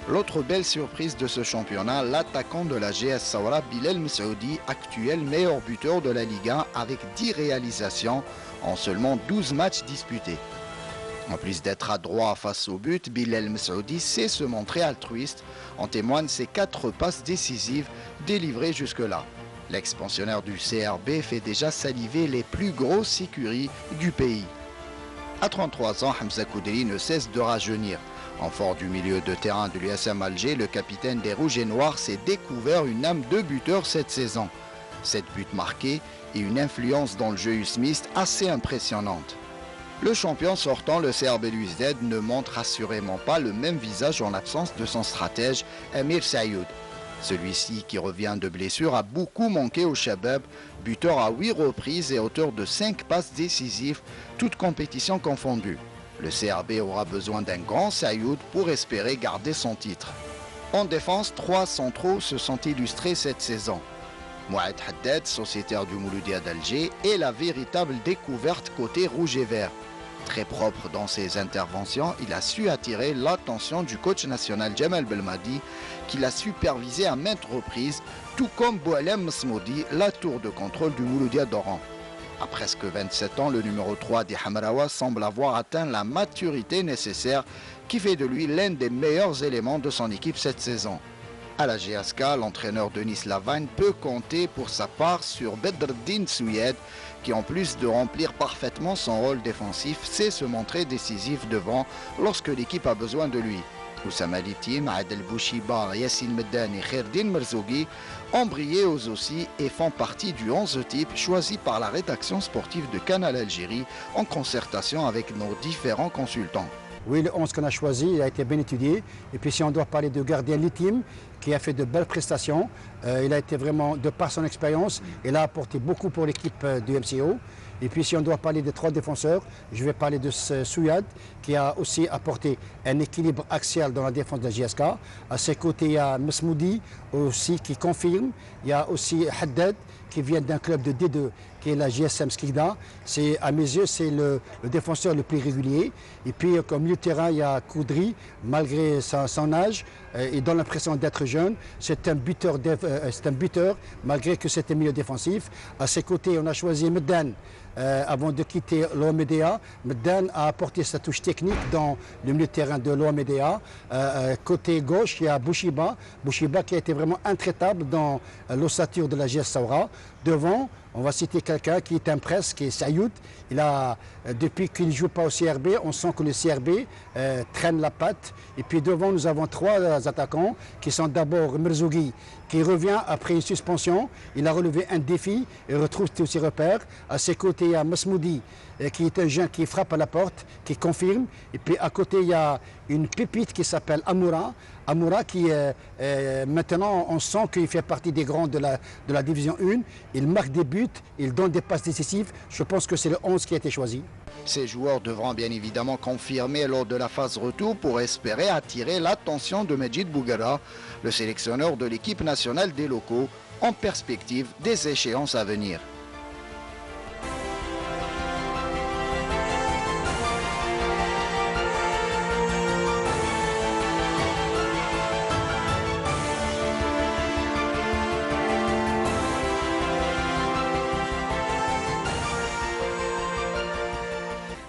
L'autre belle surprise de ce championnat, l'attaquant de la GS Saoura, Bilal Messoudi, actuel meilleur buteur de la Ligue 1 avec 10 réalisations en seulement 12 matchs disputés. En plus d'être adroit face au but, Bilal Messoudi sait se montrer altruiste. En témoignent ses 4 passes décisives délivrées jusque-là. L'expansionnaire du CRB fait déjà saliver les plus grosses écuries du pays. À 33 ans, Hamza Koudeli ne cesse de rajeunir. En fort du milieu de terrain de l'USM Alger, le capitaine des Rouges et Noirs s'est découvert une âme de buteur cette saison. 7 buts marqués et une influence dans le jeu usmiste assez impressionnante. Le champion sortant, le CRB Louis-Z, ne montre assurément pas le même visage en l'absence de son stratège, Amir Sayoud. Celui-ci, qui revient de blessure, a beaucoup manqué au Shabab, buteur à 8 reprises et auteur de 5 passes décisives, toutes compétitions confondues. Le CRB aura besoin d'un grand Sayoud pour espérer garder son titre. En défense, 3 centraux se sont illustrés cette saison. Mouad Haddad, sociétaire du Mouloudia d'Alger, est la véritable découverte côté rouge et vert. Très propre dans ses interventions, il a su attirer l'attention du coach national Jamal Belmadi, qui l'a supervisé à maintes reprises, tout comme Boualem Msmoudi, la tour de contrôle du Mouloudia d'Oran. À presque 27 ans, le numéro 3 des Hamraoua semble avoir atteint la maturité nécessaire qui fait de lui l'un des meilleurs éléments de son équipe cette saison. À la GSK, l'entraîneur Denis Lavagne peut compter pour sa part sur Bedreddin Souyed, qui en plus de remplir parfaitement son rôle défensif, sait se montrer décisif devant lorsque l'équipe a besoin de lui. Oussama Litim, Adel Bouchiba, Yassine Meddani, Khairdine Merzougi ont brillé eux aussi et font partie du 11 type choisi par la rédaction sportive de Canal Algérie en concertation avec nos différents consultants.
Oui, le 11 qu'on a choisi, il a été bien étudié. Et puis si on doit parler de gardien Litim, qui a fait de belles prestations, il a été vraiment, de par son expérience, il a apporté beaucoup pour l'équipe du MCO. Et puis si on doit parler des 3 défenseurs, je vais parler de Souyad, qui a aussi apporté un équilibre axial dans la défense de la JSK. À ses côtés, il y a Mesmoudi aussi qui confirme. Il y a aussi Haddad qui vient d'un club de D2 qui est la GSM Skikda. À mes yeux, c'est le défenseur le plus régulier. Et puis, comme milieu de terrain, il y a Koudri, malgré son âge, il donne l'impression d'être jeune. C'est un buteur, malgré que c'est un milieu défensif. À ses côtés, on a choisi Meddan. Avant de quitter l'OMDA, Meddan a apporté sa touche technique dans le milieu de terrain de l'OMDA. Côté gauche, il y a Bouchiba qui a été vraiment intraitable dans l'ossature de la GS Saoura. Devant, on va citer quelqu'un qui est un presse, qui est Sayoud. Depuis qu'il ne joue pas au CRB, on sent que le CRB traîne la patte. Et puis devant, nous avons 3 attaquants qui sont d'abord Merzougi, qui revient après une suspension. Il a relevé un défi et retrouve tous ses repères. À ses côtés, il y a Mesmoudi, qui est un jeune qui frappe à la porte, qui confirme. Et puis à côté, il y a une pépite qui s'appelle Amoura. Amoura qui, maintenant, on sent qu'il fait partie des grands de la division 1. Il marque des buts, il donne des passes décisives. Je pense que c'est le 11 qui a été choisi.
Ces joueurs devront bien évidemment confirmer lors de la phase retour pour espérer attirer l'attention de Medjid Bougara, le sélectionneur de l'équipe nationale des locaux, en perspective des échéances à venir.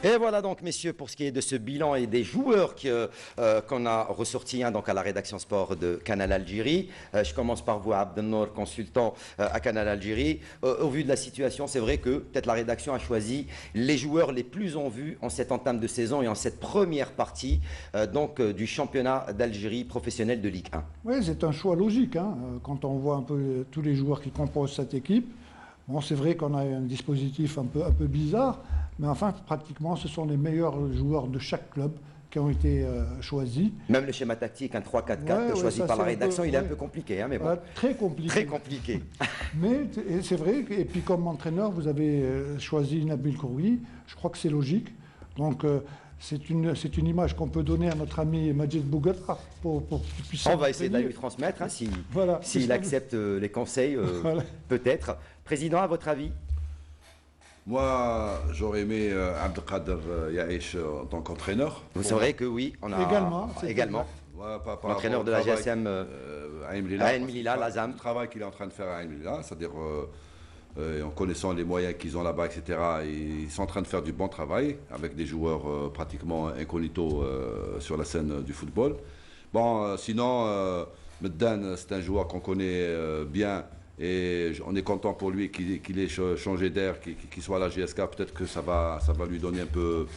Et voilà donc, messieurs, pour ce qui est de ce bilan et des joueurs qu'on a ressortis donc à la rédaction sport de Canal Algérie. Je commence par vous, Abdelnour, consultant à Canal Algérie. Au vu de la situation, c'est vrai que peut-être la rédaction a choisi les joueurs les plus en vue en cette entame de saison et en cette première partie du championnat d'Algérie professionnel de Ligue 1.
Oui, c'est un choix logique, hein, quand on voit un peu tous les joueurs qui composent cette équipe. Bon, c'est vrai qu'on a un dispositif un peu bizarre, mais enfin, pratiquement, ce sont les meilleurs joueurs de chaque club qui ont été choisis.
Même le schéma tactique, un 3-4-4 choisi par la rédaction, il est un peu compliqué. Hein, mais bon.
Très compliqué.
Très compliqué.
Mais c'est vrai, et puis comme entraîneur, vous avez choisi Nabil Khoury. Je crois que c'est logique. Donc, c'est une image qu'on peut donner à notre ami Medjid Bougara pour qu'il puisse...
On va essayer de lui transmettre, hein, s'il accepte les conseils, voilà. Peut-être. Président, à votre avis?
Moi, j'aurais aimé Abdelkader Yaïch en tant qu'entraîneur.
C'est vrai que oui, on a également. L'entraîneur de la GSM Ain Melilla, Lazam.
Le travail qu'il est en train de faire à Ain Melilla, c'est-à-dire en connaissant les moyens qu'ils ont là-bas, etc., ils sont en train de faire du bon travail avec des joueurs pratiquement incognito sur la scène du football. Bon, sinon, Meddan, c'est un joueur qu'on connaît bien. Et on est content pour lui qu'il ait changé d'air, qu'il soit à la GSK. Peut-être que ça va lui donner un peu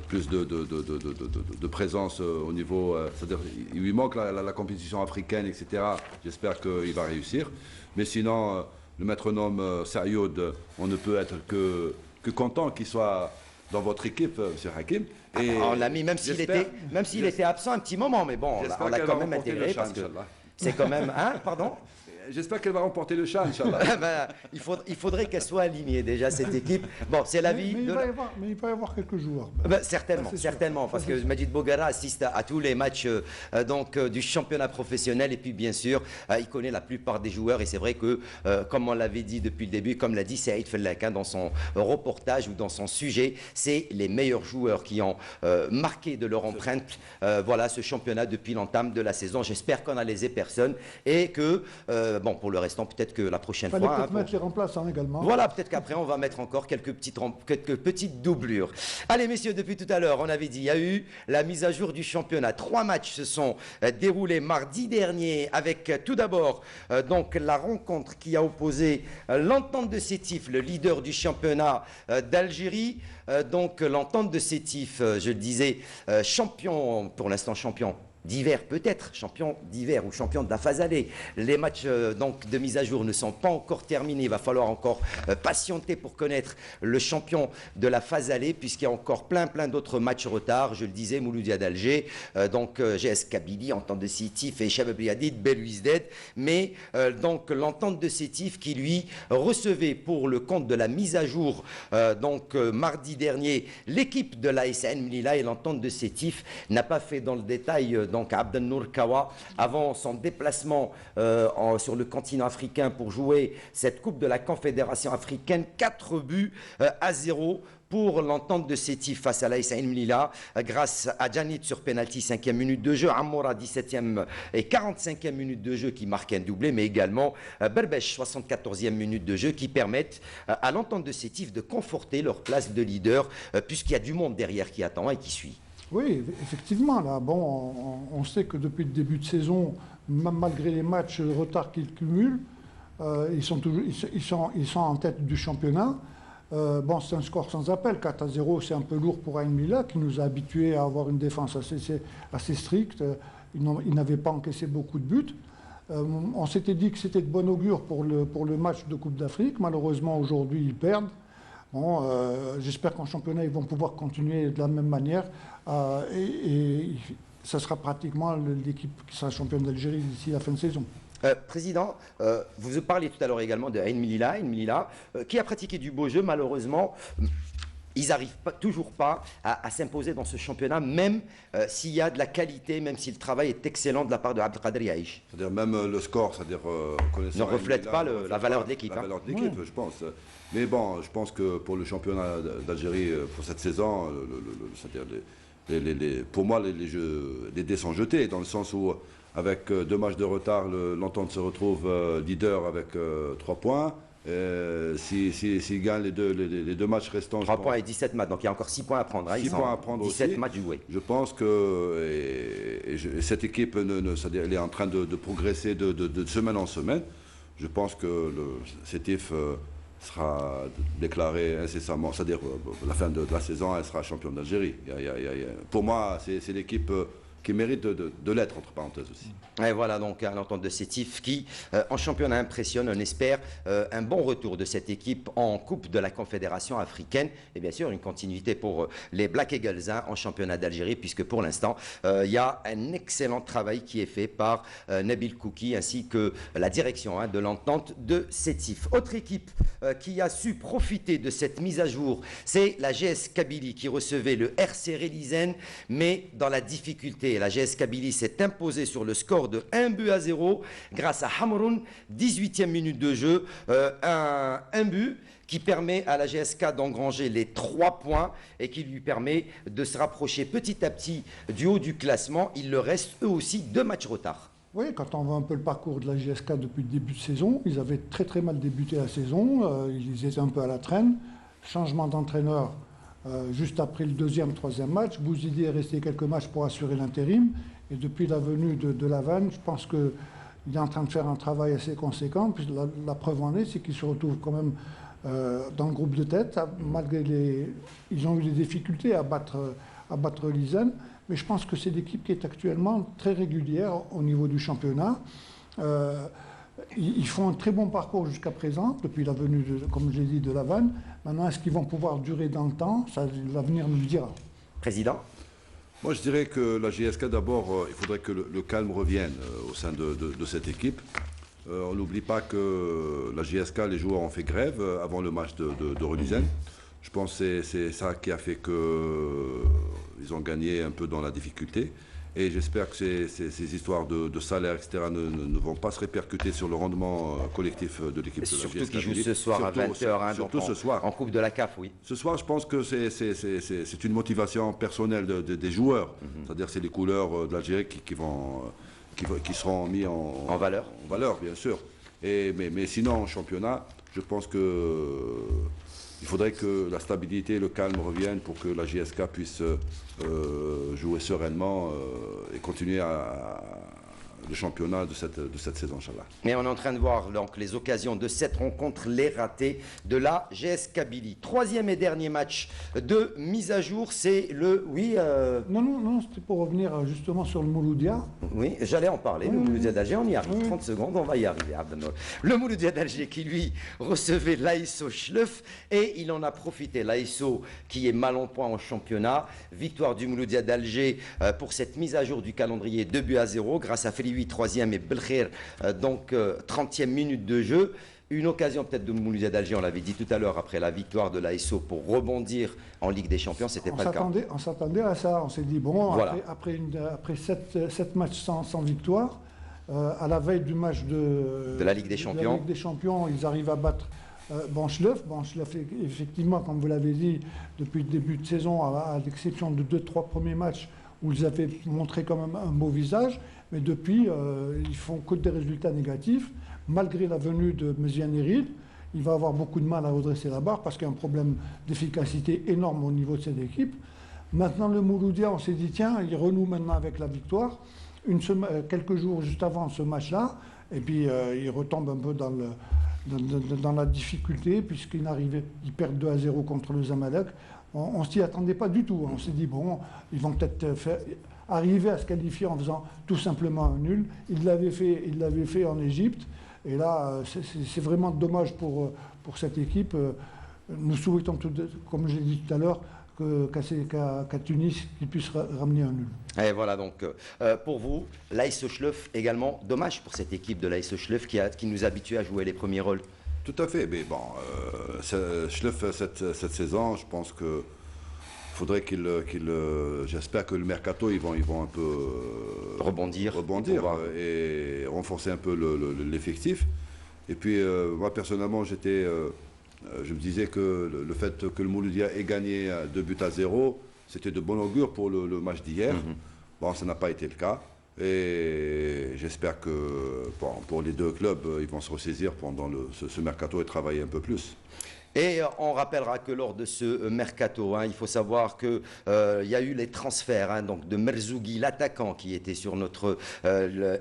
plus de présence au niveau... c'est-à-dire il lui manque la compétition africaine, etc. J'espère qu'il va réussir. Mais sinon, le maître-nom Sayoud, on ne peut être que content qu'il soit dans votre équipe, M. Hakim.
Et on l'a mis, même s'il était absent un petit moment, mais bon, on l'a quand même intégré parce que c'est quand même... Hein, pardon?
J'espère qu'elle va remporter le chat, Inch'Allah.
Ben, il faudrait qu'elle soit alignée déjà, cette équipe. Bon, c'est la vie.
Mais il va y avoir quelques joueurs.
Ben, certainement, parce que Medjid Bougara assiste à tous les matchs du championnat professionnel. Et puis, bien sûr, il connaît la plupart des joueurs. Et c'est vrai que, comme on l'avait dit depuis le début, comme l'a dit Saïd Fellak dans son reportage ou dans son sujet, c'est les meilleurs joueurs qui ont marqué de leur empreinte ce championnat depuis l'entame de la saison. J'espère qu'on a lésé personne et que Bon, pour le restant, peut-être que la prochaine
Fallait
fois...
peut-être mettre les remplaçants également.
Voilà, peut-être qu'après, on va mettre encore quelques petites doublures. Allez, messieurs, depuis tout à l'heure, on avait dit, il y a eu la mise à jour du championnat. 3 matchs se sont déroulés mardi dernier avec tout d'abord donc la rencontre qui a opposé l'Entente de Sétif, le leader du championnat d'Algérie. Donc l'Entente de Sétif, je le disais, champion, pour l'instant champion d'hiver peut-être, champion d'hiver ou champion de la phase allée. Les matchs donc de mise à jour ne sont pas encore terminés. Il va falloir encore patienter pour connaître le champion de la phase allée, puisqu'il y a encore plein d'autres matchs retard. Je le disais, Mouloudia d'Alger, donc GS Kabylie, Entente de Sétif et Shabab Riadid, Belouizdad. Mais donc l'Entente de Sétif qui lui recevait pour le compte de la mise à jour donc mardi dernier l'équipe de l'ASN Mlila, et l'Entente de Sétif n'a pas fait dans le détail donc Abdel Nour Kawa, avant son déplacement sur le continent africain pour jouer cette Coupe de la Confédération africaine. 4-0 pour l'Entente de Sétif face à l'AS Ain Mlila, grâce à Djanit sur pénalty, 5e minute de jeu, Amoura 17e et 45e minute de jeu qui marque un doublé, mais également Berbesh 74e minute de jeu qui permettent à l'Entente de Sétif de conforter leur place de leader, puisqu'il y a du monde derrière qui attend et qui suit.
Oui, effectivement, là, bon, on sait que depuis le début de saison, malgré les matchs de retard qu'ils cumulent, ils sont en tête du championnat. Bon, c'est un score sans appel, 4-0, c'est un peu lourd pour Ain Mlila, qui nous a habitués à avoir une défense assez stricte. Ils n'avaient pas encaissé beaucoup de buts. On s'était dit que c'était de bon augure pour le match de Coupe d'Afrique. Malheureusement, aujourd'hui, ils perdent. Bon, j'espère qu'en championnat, ils vont pouvoir continuer de la même manière. Et ça sera pratiquement l'équipe qui sera championne d'Algérie d'ici la fin de saison.
Président, vous parliez tout à l'heure également de Ain Mlila, qui a pratiqué du beau jeu. Malheureusement, ils n'arrivent toujours pas à s'imposer dans ce championnat, même s'il y a de la qualité, même si le travail est excellent de la part de Abdelkader Yaïch.
C'est-à-dire même le score, c'est-à-dire
ne reflète pas la valeur de l'équipe.
La valeur de l'équipe, je pense. Mais bon, je pense que pour le championnat d'Algérie, pour cette saison, c'est-à-dire pour moi, les dés sont jetés, dans le sens où, avec 2 matchs de retard, l'Entente se retrouve leader avec 3 points. S'ils gagnent les deux matchs restants...
3 points et 17 matchs, donc il y a encore 6 points à prendre.
6 points à prendre
17
aussi.
matchs joués.
Je pense que cette équipe, c'est-à-dire, elle est en train de progresser de semaine en semaine. Je pense que le Sétif sera déclaré incessamment, c'est-à-dire la fin de la saison, elle sera championne d'Algérie. Pour moi, c'est l'équipe qui mérite de l'être, entre parenthèses aussi.
Et voilà donc l'Entente de Sétif qui, en championnat, impressionne. On espère un bon retour de cette équipe en Coupe de la Confédération africaine. Et bien sûr, une continuité pour les Black Eagles en championnat d'Algérie, puisque pour l'instant, il y a un excellent travail qui est fait par Nabil Kouki ainsi que la direction de l'Entente de Sétif. Autre équipe qui a su profiter de cette mise à jour, c'est la GS Kabylie qui recevait le RC Rélizen, mais dans la difficulté. La GS Kabylie s'est imposée sur le score de 1-0 grâce à Hamroun, 18e minute de jeu, un but qui permet à la GSK d'engranger les 3 points et qui lui permet de se rapprocher petit à petit du haut du classement. Il leur reste eux aussi 2 matchs retard.
Oui, quand on voit un peu le parcours de la GSK depuis le début de saison, ils avaient très mal débuté la saison, ils étaient un peu à la traîne. Changement d'entraîneur juste après le 2e, 3e match. Bouzidi est resté quelques matchs pour assurer l'intérim. Et depuis la venue de Lavanne, je pense qu'il est en train de faire un travail assez conséquent. Puis la preuve en est, c'est qu'il se retrouve quand même dans le groupe de tête, malgré ils ont eu des difficultés à battre Lizen. Mais je pense que c'est l'équipe qui est actuellement très régulière au niveau du championnat. Ils font un très bon parcours jusqu'à présent, depuis la venue, comme je l'ai dit, de Lavanne. Maintenant, est-ce qu'ils vont pouvoir durer dans le temps? Ça, l'avenir nous le dira.
Président?
Moi, je dirais que la GSK, d'abord, il faudrait que le calme revienne au sein de cette équipe. On n'oublie pas que la GSK, les joueurs ont fait grève avant le match de Relizane. Je pense que c'est ça qui a fait qu'ils ont gagné un peu dans la difficulté. Et j'espère que ces histoires de salaire, etc., ne vont pas se répercuter sur le rendement collectif de l'équipe de la GSK.
Surtout qu'ils jouent ce soir à 20h,
surtout ce soir.
En Coupe de la CAF, oui.
Ce soir, je pense que c'est une motivation personnelle des joueurs. C'est-à-dire c'est les couleurs de l'Algérie qui seront mis en
valeur.
En valeur, bien sûr. Mais sinon, en championnat, je pense qu'il faudrait que la stabilité et le calme reviennent pour que la JSK puisse jouer sereinement et continuer le championnat de cette saison, Inch'Allah.
Mais on est en train de voir donc les occasions de cette rencontre, les ratés de la GS Kabylie. Troisième et dernier match de mise à jour, c'est le... Oui
Non, c'était pour revenir justement sur le Mouloudia.
Oui, j'allais en parler, le Mouloudia d'Alger, on y arrive, 30 secondes, on va y arriver. Le Mouloudia d'Alger qui, lui, recevait l'ASO Schleuf et il en a profité. L'ASO qui est mal en point en championnat, victoire du Mouloudia d'Alger pour cette mise à jour du calendrier 2-0 grâce à Felipe 3e et Belkhir, donc 30e minute de jeu. Une occasion peut-être de Mouloudia d'Alger, on l'avait dit tout à l'heure, après la victoire de l'ASO pour rebondir en Ligue des Champions, c'était pas le cas.
On s'attendait à ça, on s'est dit, bon,
voilà.
après 7 matchs sans victoire, à la veille du match de
la Ligue des Champions,
ils arrivent à battre Banchleuf. Banchleuf, effectivement, comme vous l'avez dit, depuis le début de saison, à l'exception de 2-3 premiers matchs où ils avaient montré quand même un beau visage, mais depuis, ils font que des résultats négatifs. Malgré la venue de Méziane Erid, il va avoir beaucoup de mal à redresser la barre parce qu'il y a un problème d'efficacité énorme au niveau de cette équipe. Maintenant, le Mouloudia, on s'est dit, tiens, il renoue maintenant avec la victoire. Quelques jours juste avant ce match-là, et puis il retombe un peu dans la difficulté puisqu'il perd 2-0 contre le Zamalek. On ne s'y attendait pas du tout. On s'est dit, bon, ils vont peut-être arriver à se qualifier en faisant tout simplement un nul. Ils l'avaient fait en Égypte. Et là, c'est vraiment dommage pour cette équipe. Nous souhaitons, comme je l'ai dit tout à l'heure, qu'à Tunis, ils puissent ramener un nul.
Et voilà donc, pour vous, l'ASO Schleuf également, dommage pour cette équipe de l'ASO Schleuf qui nous habitue à jouer les premiers rôles.
Tout à fait, mais bon, Schleuf cette saison, je pense que faudrait j'espère que le mercato ils vont un peu
rebondir
et renforcer un peu l'effectif. Et puis moi personnellement je me disais que le fait que le Mouloudia ait gagné 2-0, c'était de bon augure pour le match d'hier. Bon, ça n'a pas été le cas. Et j'espère que pour les deux clubs, ils vont se ressaisir pendant ce mercato et travailler un peu plus.
Et on rappellera que lors de ce mercato, il faut savoir qu'il y a eu les transferts donc de Merzougi, l'attaquant qui était sur notre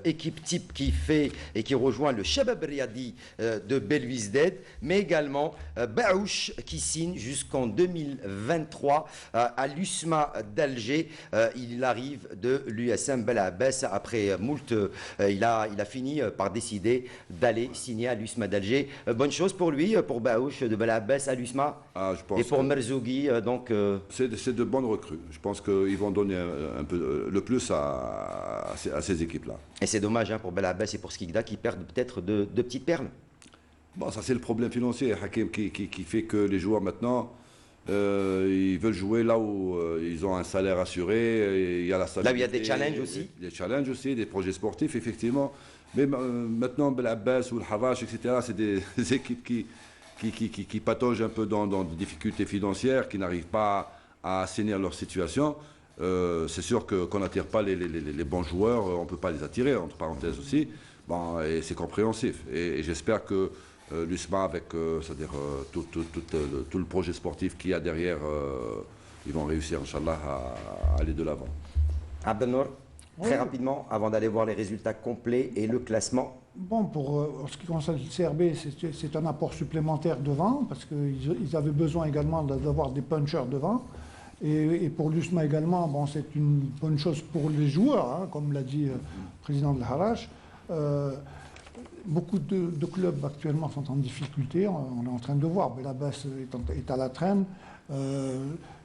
équipe type qui rejoint le Shabab Riyadi de Belouizdad, mais également Baouch qui signe jusqu'en 2023 à l'USMA d'Alger. Il arrive de l'USM Bel Abbès après moult. Il a fini par décider d'aller signer à l'USMA d'Alger. Bonne chose pour lui, pour Baouch de Bel Abbès à l'USMA et pour Merzougi donc
c'est de bonnes recrues. Je pense qu'ils vont donner un peu le plus à ces équipes-là.
Et c'est dommage pour Bel Abbès et pour Skikda qui perdent peut-être de petites perles.
Bon, ça c'est le problème financier, Hakim, qui fait que les joueurs maintenant ils veulent jouer là où ils ont un salaire assuré. Il y a la
là où il y a des challenges aussi.
Des challenges aussi, des projets sportifs effectivement. Mais maintenant Bel Abbès ou le Havash, etc. c'est des équipes qui pataugent un peu dans des difficultés financières, qui n'arrivent pas à assainir leur situation. C'est sûr qu'on n'attire pas les bons joueurs, on ne peut pas les attirer, entre parenthèses aussi. Bon, et c'est compréhensif. Et j'espère que l'USMA, avec c'est-à-dire tout le projet sportif qu'il y a derrière, ils vont réussir, Inch'Allah, à aller de l'avant.
Abdelnour, très rapidement, avant d'aller voir les résultats complets et le classement.
Bon, en ce qui concerne le CRB, c'est un apport supplémentaire devant, parce qu'ils avaient besoin également d'avoir des punchers devant. Et pour l'USMA également, bon, c'est une bonne chose pour les joueurs, comme l'a dit le président de l'Harash. Beaucoup de clubs actuellement sont en difficulté, on est en train de voir, Bel Abbès est à la traîne.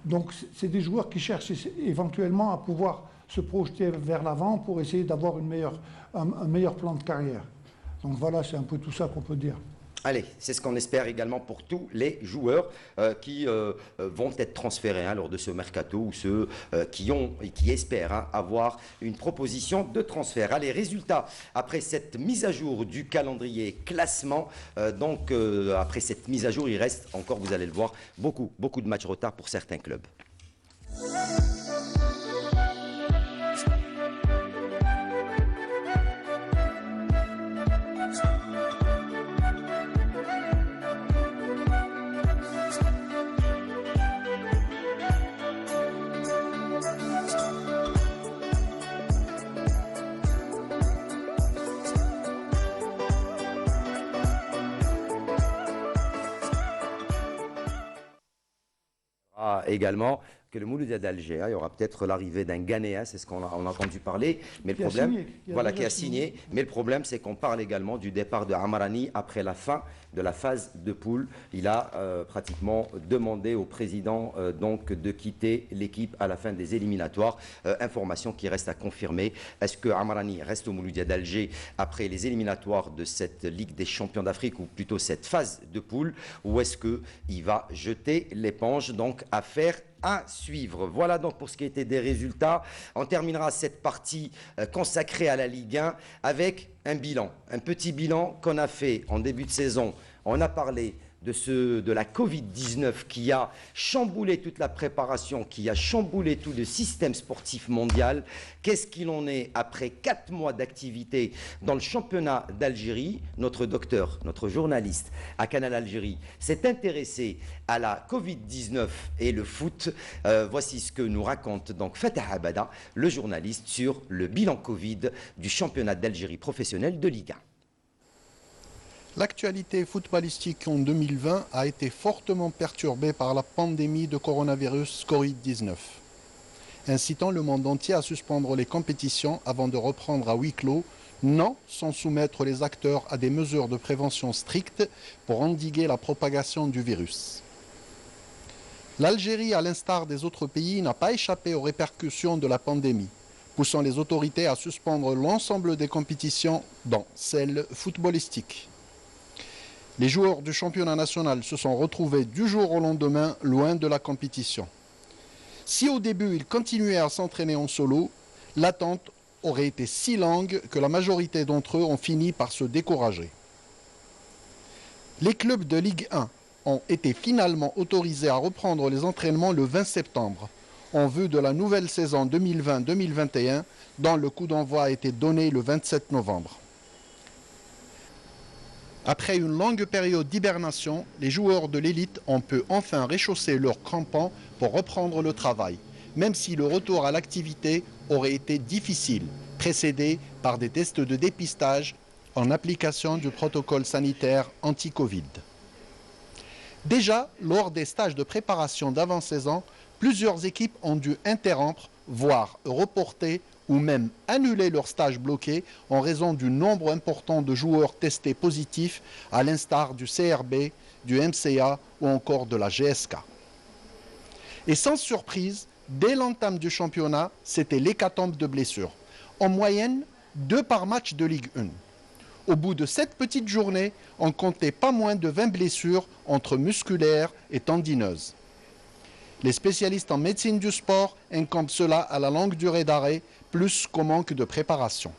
Donc c'est des joueurs qui cherchent éventuellement à pouvoir se projeter vers l'avant pour essayer d'avoir un meilleur plan de carrière. Donc voilà, c'est un peu tout ça qu'on peut dire.
Allez, c'est ce qu'on espère également pour tous les joueurs qui vont être transférés lors de ce mercato ou ceux qui espèrent avoir une proposition de transfert. Allez, résultat, après cette mise à jour du calendrier classement, après cette mise à jour, il reste encore, vous allez le voir, beaucoup de matchs retard pour certains clubs. saura également que le Mouloudia d'Alger, il y aura peut-être l'arrivée d'un Ghanéen, c'est ce qu'on a entendu parler, mais le problème, voilà, qui a signé, mais le problème, c'est qu'on parle également du départ de Amarani après la fin de la phase de poule. Il a pratiquement demandé au président donc de quitter l'équipe à la fin des éliminatoires. Information qui reste à confirmer. Est-ce que Amarani reste au Mouloudia d'Alger après les éliminatoires de cette Ligue des champions d'Afrique, ou plutôt cette phase de poule, ou est-ce qu'il va jeter l'éponge? Donc affaire à suivre. Voilà donc pour ce qui était des résultats. On terminera cette partie consacrée à la Ligue 1 avec un bilan, un petit bilan qu'on a fait en début de saison. On a parlé de la Covid-19 qui a chamboulé toute la préparation, qui a chamboulé tout le système sportif mondial. Qu'est-ce qu'il en est après 4 mois d'activité dans le championnat d'Algérie? Notre docteur, notre journaliste à Canal Algérie s'est intéressé à la Covid-19 et le foot. Voici ce que nous raconte donc Fatah Abada, le journaliste, sur le bilan Covid du championnat d'Algérie professionnel de Ligue 1.
L'actualité footballistique en 2020 a été fortement perturbée par la pandémie de coronavirus Covid-19, incitant le monde entier à suspendre les compétitions avant de reprendre à huis clos, non sans soumettre les acteurs à des mesures de prévention strictes pour endiguer la propagation du virus. L'Algérie, à l'instar des autres pays, n'a pas échappé aux répercussions de la pandémie, poussant les autorités à suspendre l'ensemble des compétitions, dont celles footballistiques. Les joueurs du championnat national se sont retrouvés du jour au lendemain loin de la compétition. Si au début ils continuaient à s'entraîner en solo, l'attente aurait été si longue que la majorité d'entre eux ont fini par se décourager. Les clubs de Ligue 1 ont été finalement autorisés à reprendre les entraînements le 20 septembre, en vue de la nouvelle saison 2020-2021, dont le coup d'envoi a été donné le 27 novembre. Après une longue période d'hibernation, les joueurs de l'élite ont pu enfin réchausser leurs crampons pour reprendre le travail, même si le retour à l'activité aurait été difficile, précédé par des tests de dépistage en application du protocole sanitaire anti-Covid. Déjà, lors des stages de préparation d'avant-saison, plusieurs équipes ont dû interrompre, voire reporter ou même annuler leur stage bloqué en raison du nombre important de joueurs testés positifs, à l'instar du CRB, du MCA ou encore de la GSK. Et sans surprise, dès l'entame du championnat, c'était l'hécatombe de blessures. En moyenne, 2 par match de Ligue 1. Au bout de 7 petites journées, on comptait pas moins de 20 blessures entre musculaires et tendineuses. Les spécialistes en médecine du sport incombent cela à la longue durée d'arrêt, plus qu'au manque de préparation.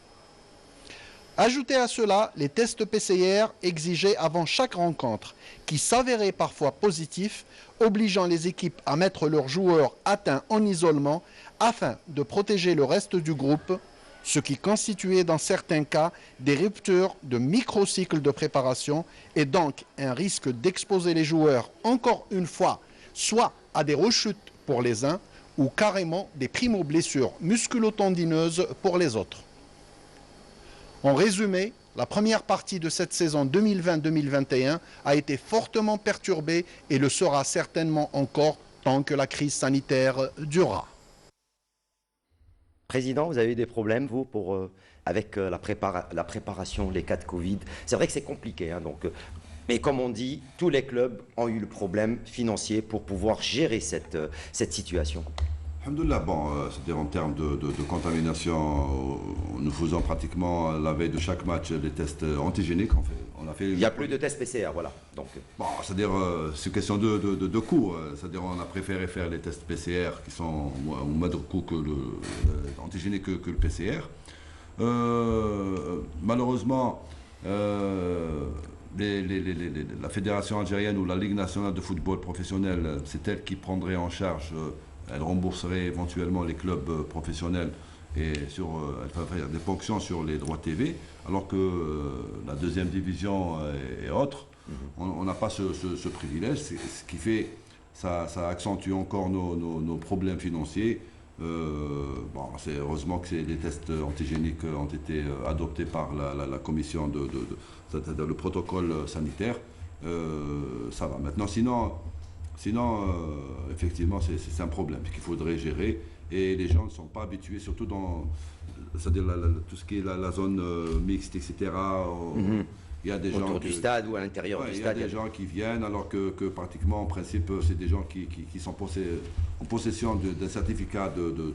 Ajoutez à cela les tests PCR exigés avant chaque rencontre, qui s'avéraient parfois positifs, obligeant les équipes à mettre leurs joueurs atteints en isolement afin de protéger le reste du groupe, ce qui constituait dans certains cas des ruptures de microcycles de préparation et donc un risque d'exposer les joueurs encore une fois, soit à des rechutes pour les uns, ou carrément des primo-blessures musculo-tendineuses pour les autres. En résumé, la première partie de cette saison 2020-2021 a été fortement perturbée et le sera certainement encore tant que la crise sanitaire durera.
Président, vous avez eu des problèmes, vous, avec la préparation, les cas de Covid? C'est vrai que c'est compliqué, hein, donc... Mais comme on dit, tous les clubs ont eu le problème financier pour pouvoir gérer cette situation.
Alhamdoulilah, c'est-à-dire en termes de contamination, nous faisons pratiquement la veille de chaque match des tests antigéniques. On a fait
il n'y a plus de tests PCR, voilà. Donc,
c'est-à-dire, c'est une question de coût. C'est-à-dire, on a préféré faire les tests PCR qui sont au moindre coût que antigénique que le PCR. Malheureusement, la fédération algérienne ou la Ligue nationale de football professionnel, c'est elle qui prendrait en charge, elle rembourserait éventuellement les clubs professionnels et elle ferait des ponctions sur les droits TV, alors que la deuxième division et autres, on n'a pas ce privilège, ce qui fait, ça accentue encore nos problèmes financiers. C'est heureusement que les tests antigéniques ont été adoptés par la commission le protocole sanitaire. Ça va. Maintenant, sinon, Sinon, effectivement, c'est un problème qu'il faudrait gérer. Et les gens ne sont pas habitués, surtout dans c'est-à-dire tout ce qui est la zone mixte, etc. Il y a des
autour
gens
du stade ou à l'intérieur du stade.
Il y a des gens qui viennent alors que pratiquement, en principe, c'est des gens qui sont en possession d'un certificat de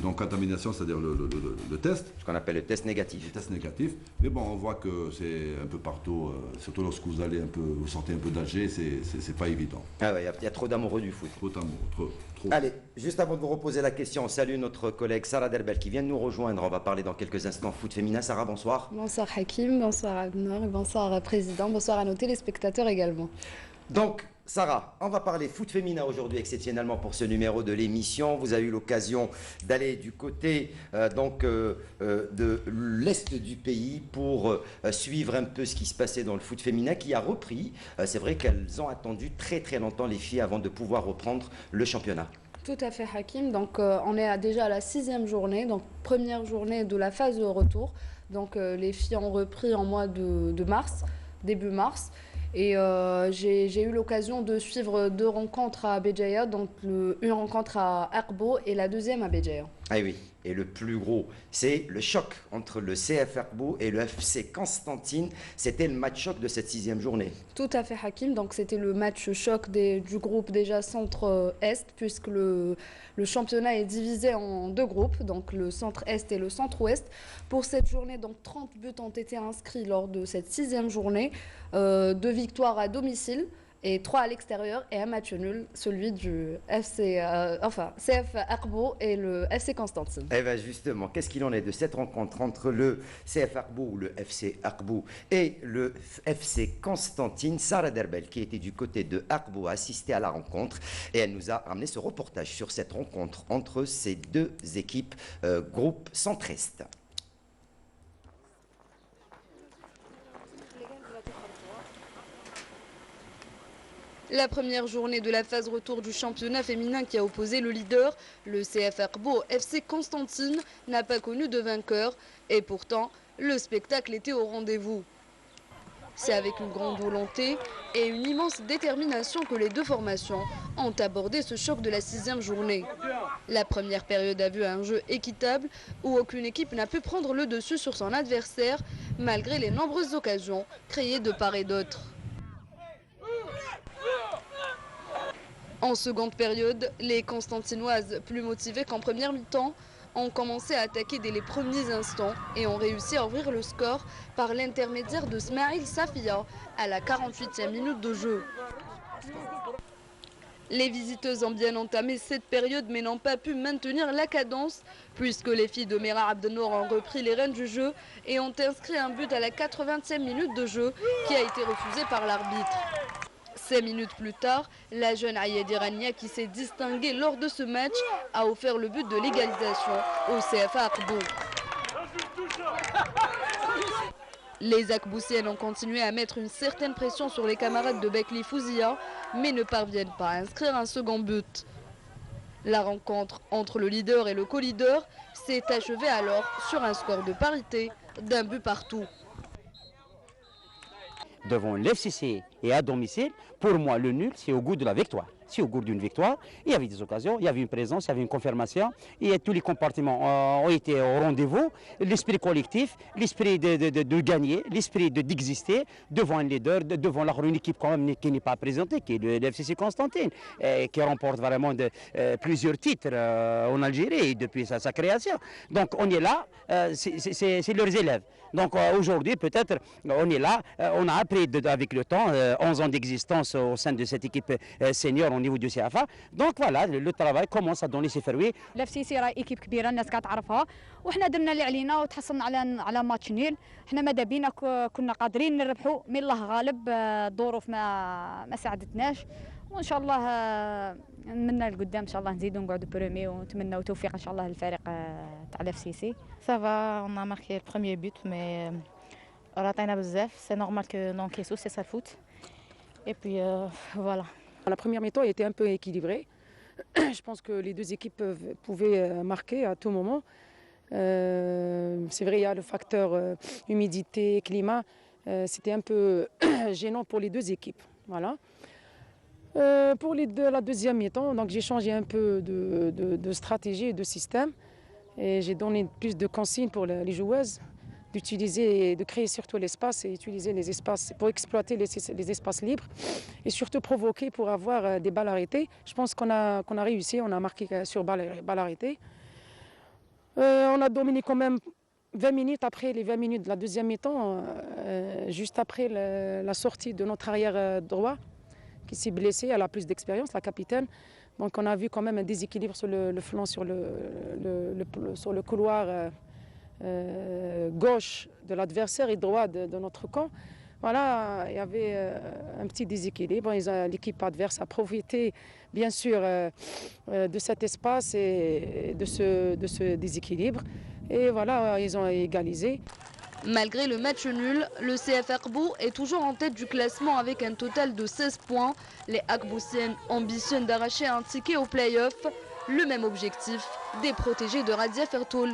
non-contamination, c'est-à-dire le test.
Ce qu'on appelle le test négatif.
Le test négatif. Mais bon, on voit que c'est un peu partout, surtout lorsque vous allez vous sortez un peu d'âge, c'est pas évident.
Ah ouais, il y a trop d'amoureux du foot.
Trop d'amour, trop.
Allez, juste avant de vous reposer la question, on salue notre collègue Sarah Derbel qui vient de nous rejoindre. On va parler dans quelques instants foot féminin. Sarah, bonsoir.
Bonsoir Hakim, bonsoir Abner, bonsoir Président, bonsoir à nos téléspectateurs également.
Donc, Sarah, on va parler foot féminin aujourd'hui exceptionnellement pour ce numéro de l'émission. Vous avez eu l'occasion d'aller du côté de l'est du pays pour suivre un peu ce qui se passait dans le foot féminin qui a repris. C'est vrai qu'elles ont attendu très très longtemps les filles avant de pouvoir reprendre le championnat.
Tout à fait Hakim, donc on est déjà à la 6e journée, donc première journée de la phase de retour. Donc les filles ont repris en mois de mars, début mars. Et j'ai eu l'occasion de suivre 2 rencontres à Béjaïa, donc une rencontre à Akbo et la deuxième à Béjaïa.
Ah oui, et le plus gros, c'est le choc entre le CF Akbo et le FC Constantine. C'était le match choc de cette 6e journée.
Tout à fait Hakim, donc c'était le match choc du groupe déjà centre-est, puisque le championnat est divisé en 2 groupes, donc le centre-est et le centre-ouest. Pour cette journée, donc 30 buts ont été inscrits lors de cette 6e journée, 2 victoires à domicile et 3 à l'extérieur et un match nul, celui du CF Akbo et le FC Constantine.
Eh bien justement, qu'est-ce qu'il en est de cette rencontre entre le CF Akbo ou le FC Akbo et le FC Constantine? Sarah Derbel, qui était du côté de Akbo, a assisté à la rencontre et elle nous a ramené ce reportage sur cette rencontre entre ces 2 équipes groupe centre-est.
La première journée de la phase retour du championnat féminin qui a opposé le leader, le CF Akbo FC Constantine, n'a pas connu de vainqueur. Et pourtant, le spectacle était au rendez-vous. C'est avec une grande volonté et une immense détermination que les 2 formations ont abordé ce choc de la 6e journée. La première période a vu un jeu équitable où aucune équipe n'a pu prendre le dessus sur son adversaire, malgré les nombreuses occasions créées de part et d'autre. En seconde période, les Constantinoises, plus motivées qu'en première mi-temps, ont commencé à attaquer dès les premiers instants et ont réussi à ouvrir le score par l'intermédiaire de Smaïl Safia à la 48e minute de jeu. Les visiteuses ont bien entamé cette période mais n'ont pas pu maintenir la cadence puisque les filles de Mera Abdenour ont repris les rênes du jeu et ont inscrit un but à la 80e minute de jeu qui a été refusé par l'arbitre. 5 minutes plus tard, la jeune Ayed Irania qui s'est distinguée lors de ce match a offert le but de l'égalisation au CFA Akbo. Les Akboussiennes ont continué à mettre une certaine pression sur les camarades de Bekli Fouzia, mais ne parviennent pas à inscrire un second but. La rencontre entre le leader et le co-leader s'est achevée alors sur un score de parité d'1 but partout.
Devant l'FCC et à domicile, pour moi, le nul, c'est au goût de la victoire. C'est au goût d'une victoire. Il y avait des occasions, il y avait une présence, il y avait une confirmation. Et tous les compartiments ont été au rendez-vous. L'esprit collectif, l'esprit de gagner, l'esprit d'exister devant un leader, devant une équipe quand même qui n'est pas présentée, qui est le FCC Constantine, qui remporte vraiment plusieurs titres en Algérie depuis sa création. Donc on est là, c'est leurs élèves. Donc aujourd'hui, peut-être, on est là, on a appris avec le temps, 11 ans d'existence au sein de cette équipe senior au niveau du CFA. Donc voilà, le travail commence à donner ses fruits.
الFCC راه ايكيب كبيره الناس كتعرفها وحنا درنا اللي علينا وتحصلنا على ماتش نيل. حنا ماذا بينا كنا قادرين نربحوا من الله غالب الظروف ما ساعدتناش وان شاء الله نتمنى لقدام ان شاء الله نزيدوا نقعدوا برومي ونتمنوا توفيق ان شاء الله للفريق تاع الFCC.
Ça va, on a marqué le premier but mais راتينا بزاف, c'est normal que n'encaissons, c'est ça le foot. Et puis voilà.
La première mi-temps était un peu équilibrée. Je pense que les 2 équipes pouvaient marquer à tout moment. C'est vrai, il y a le facteur humidité, climat. C'était un peu gênant pour les 2 équipes. Voilà. Pour la deuxième mi-temps, donc j'ai changé un peu de stratégie et de système. Et j'ai donné plus de consignes pour les joueuses d'utiliser et de créer surtout l'espace et utiliser les espaces pour exploiter les espaces libres et surtout provoquer pour avoir des balles arrêtées. Je pense qu'on a réussi, on a marqué sur balles arrêtées. On a dominé quand même 20 minutes après les 20 minutes de la deuxième mi-temps, juste après la sortie de notre arrière droit qui s'est blessé, elle a plus d'expérience, la capitaine. Donc on a vu quand même un déséquilibre sur le flanc, sur le couloir gauche de l'adversaire et droit de notre camp. Voilà, il y avait un petit déséquilibre. L'équipe adverse a profité bien sûr de cet espace et de ce déséquilibre. Et voilà, ils ont égalisé.
Malgré le match nul, le CF Akbou est toujours en tête du classement avec un total de 16 points. Les Akboussiennes ambitionnent d'arracher un ticket au play-off. Le même objectif, des protégés de Radia Fertoul.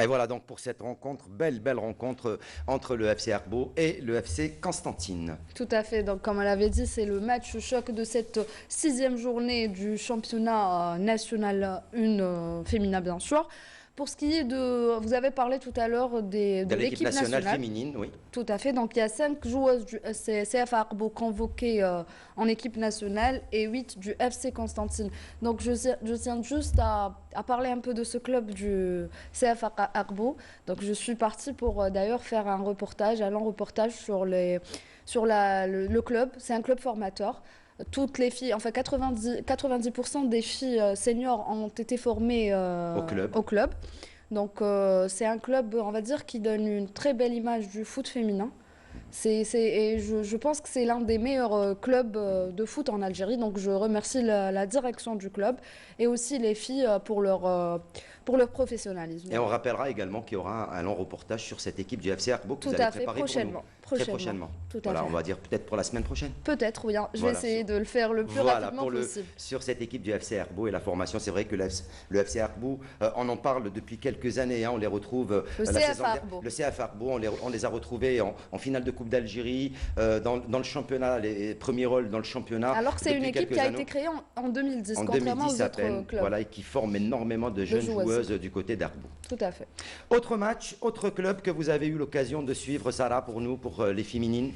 Et voilà donc pour cette rencontre, belle rencontre entre le FC Akbou et le FC Constantine.
Tout à fait, donc comme elle avait dit, c'est le match choc de cette 6e journée du championnat national 1 féminin bien sûr. Pour ce qui est de... Vous avez parlé tout à l'heure de l'équipe nationale
féminine, oui.
Tout à fait. Donc, il y a 5 joueuses du CF Akbou convoquées en équipe nationale et 8 du FC Constantine. Donc, je tiens juste à parler un peu de ce club du CF Akbou. Donc, je suis partie pour d'ailleurs faire un long reportage sur le club. C'est un club formateur. Toutes les filles, enfin 90% des filles seniors ont été formées au club. Donc c'est un club, on va dire, qui donne une très belle image du foot féminin. Et je pense que c'est l'un des meilleurs clubs de foot en Algérie. Donc je remercie la direction du club et aussi les filles pour leur professionnalisme.
Et on rappellera également qu'il y aura un long reportage sur cette équipe du FC Akbou que vous allez préparer
prochainement.
Très prochainement. Voilà, on va dire peut-être pour la semaine prochaine.
Peut-être, oui. Je vais essayer de le faire le plus rapidement possible.
Sur cette équipe du FC Akbou et la formation, c'est vrai que le FC Akbou, on en parle depuis quelques années. On les retrouve.
Le
CF Akbou, on les a retrouvés en finale de Coupe d'Algérie, dans le championnat, les premiers rôles dans le championnat.
Alors que c'est une équipe qui a été créée en 2010, contrairement aux autres clubs.
Voilà, et qui forme énormément de jeunes joueuses du côté d'Akbou.
Tout à fait.
Autre match, autre club que vous avez eu l'occasion de suivre, Sarah, pour nous, pour les féminines.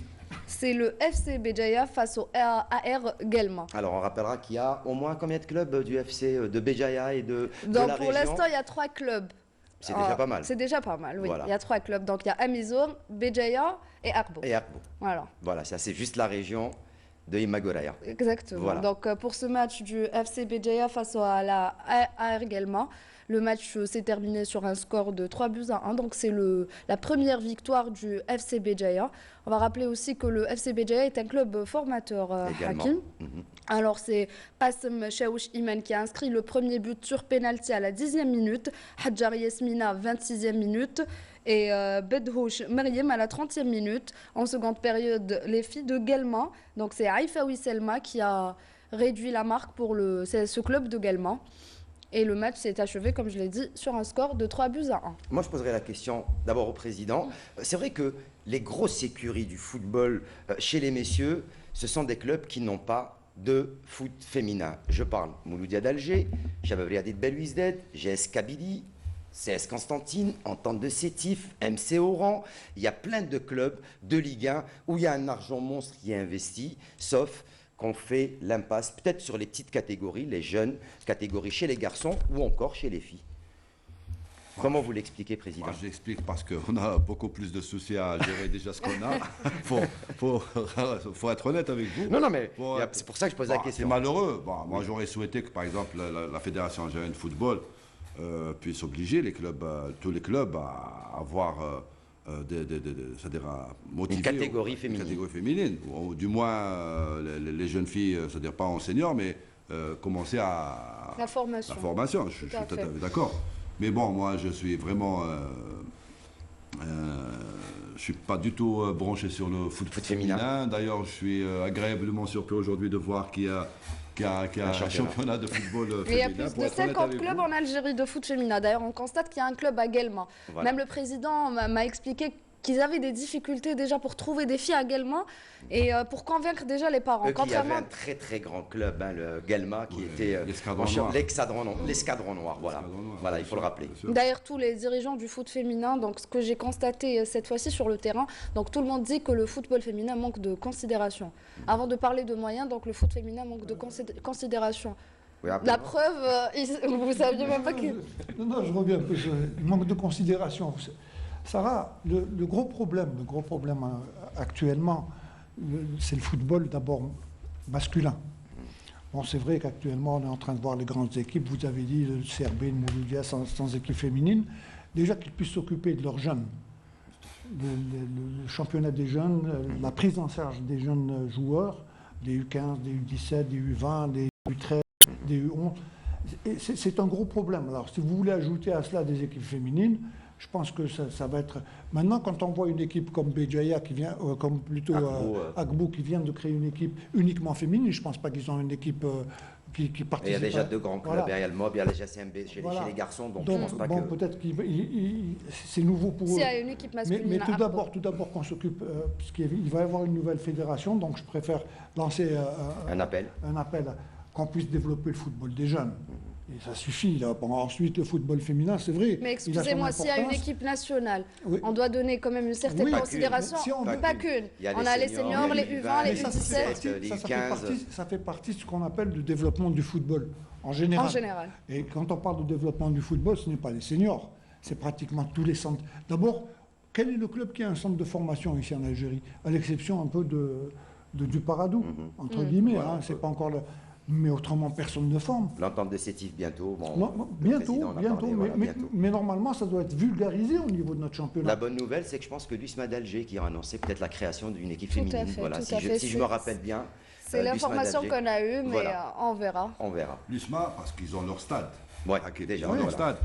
C'est le FC Béjaïa face au AR Guelma.
Alors on rappellera qu'il y a au moins combien de clubs du FC de Béjaïa et de la région?
Pour l'instant, il y a 3 clubs.
C'est déjà pas mal.
C'est déjà pas mal, oui.
Voilà.
Il y a 3 clubs. Donc il y a Amizour, Béjaïa et Akbou. Voilà,
ça c'est juste la région de Imagoraya.
Exactement. Voilà. Donc pour ce match du FC Béjaïa face à la AR Guelma, le match s'est terminé sur un score de 3-1. Donc c'est la première victoire du FC Béjaïa. On va rappeler aussi que le FC Béjaïa est un club formateur, Hakim. Alors c'est Passem Chaouch Iman qui a inscrit le premier but sur pénalty à la 10e minute, Hadjar Yasmina 26e minute et Bedhouch Meriem à la 30e minute. En seconde période, les filles de Guelma, donc c'est Aïfaoui Selma qui a réduit la marque pour ce club de Guelma. Et le match s'est achevé, comme je l'ai dit, sur un score de 3-1.
Moi, je poserai la question d'abord au président. C'est vrai que les grosses écuries du football chez les messieurs, ce sont des clubs qui n'ont pas de foot féminin. Je parle Mouloudia d'Alger, Chababria de Belouizdad, GS Kabylie, CS Constantine, Entente de Sétif, MC Oran. Il y a plein de clubs de Ligue 1 où il y a un argent monstre qui est investi, sauf qu'on fait l'impasse peut-être sur les petites catégories, les jeunes catégories chez les garçons ou encore chez les filles. Comment vous l'expliquez, Président?
Je l'explique parce qu'on a beaucoup plus de soucis à gérer déjà ce qu'on a. faut être honnête avec vous.
Non, mais c'est pour ça que je pose la question.
C'est malheureux. Moi, j'aurais souhaité que, par exemple, la Fédération algérienne de football puisse obliger tous les clubs à avoir... c'est-à-dire à motiver
une catégorie féminine,
ou du moins les jeunes filles, c'est-à-dire pas en senior, mais commencer à
la formation.
Je suis tout à fait d'accord. Mais bon, moi, je suis vraiment, je suis pas du tout branché sur le foot féminin. D'ailleurs, je suis agréablement surpris aujourd'hui de voir qu'il y a un championnat de football féminin.
Il y a plus de 50 clubs en Algérie de foot féminin. D'ailleurs, on constate qu'il y a un club à Guelma. Voilà. Même le président m'a expliqué qu'ils avaient des difficultés déjà pour trouver des filles à Guelma et pour convaincre déjà les parents.
Il y avait un très très grand club, hein, le Guelma, qui était l'escadron noir. Voilà, il faut le rappeler.
D'ailleurs, tous les dirigeants du foot féminin, donc ce que j'ai constaté cette fois-ci sur le terrain, donc tout le monde dit que le football féminin manque de considération. Avant de parler de moyens, donc le foot féminin manque de considération. Oui, la preuve, vous ne saviez même pas que...
Non, je reviens un peu sur le manque de considération. Sarah, le gros problème actuellement, c'est le football d'abord masculin. Bon, c'est vrai qu'actuellement, on est en train de voir les grandes équipes. Vous avez dit le CRB, le Mouloudia sans équipe féminine. Déjà qu'ils puissent s'occuper de leurs jeunes. Le championnat des jeunes, la prise en charge des jeunes joueurs, des U15, des U17, des U20, des U13, des U11. C'est un gros problème. Alors, si vous voulez ajouter à cela des équipes féminines, je pense que ça va être... Maintenant, quand on voit une équipe comme Béjaïa, qui vient, comme plutôt Agbou, qui vient de créer une équipe uniquement féminine, je ne pense pas qu'ils ont une équipe qui participe...
Il y a déjà deux grands clubs, il y a le MOB, il y a la GCMB chez les garçons, donc je ne pense pas que...
Peut-être que c'est nouveau pour eux.
S'il y a une équipe masculine...
Mais tout d'abord qu'on s'occupe, puisqu'il va y avoir une nouvelle fédération, donc je préfère lancer
un appel
qu'on puisse développer le football des jeunes. Et ça suffit. Là. Bon, ensuite, le football féminin, c'est vrai.
Mais excusez-moi, s'il y a une équipe nationale, on doit donner quand même une certaine considération. Pas qu'une. On a les seniors, les U20, les U17.
Les U15. Ça fait partie de ce qu'on appelle le développement du football, en général. Et quand on parle de développement du football, ce n'est pas les seniors. C'est pratiquement tous les centres. D'abord, quel est le club qui a un centre de formation ici en Algérie? À l'exception un peu du Paradou, entre guillemets. Hein, c'est pas encore le... Mais autrement, personne ne forme.
L'entente de Sétif bientôt.
Bientôt, mais normalement, ça doit être vulgarisé au niveau de notre championnat.
La bonne nouvelle, c'est que je pense que l'USMA d'Alger qui a annoncé peut-être la création d'une équipe féminine. Voilà, si je me rappelle bien.
C'est l'information qu'on a eue, mais on verra.
L'USMA, parce qu'ils ont leur stade.
Oui, déjà.
Leur stade.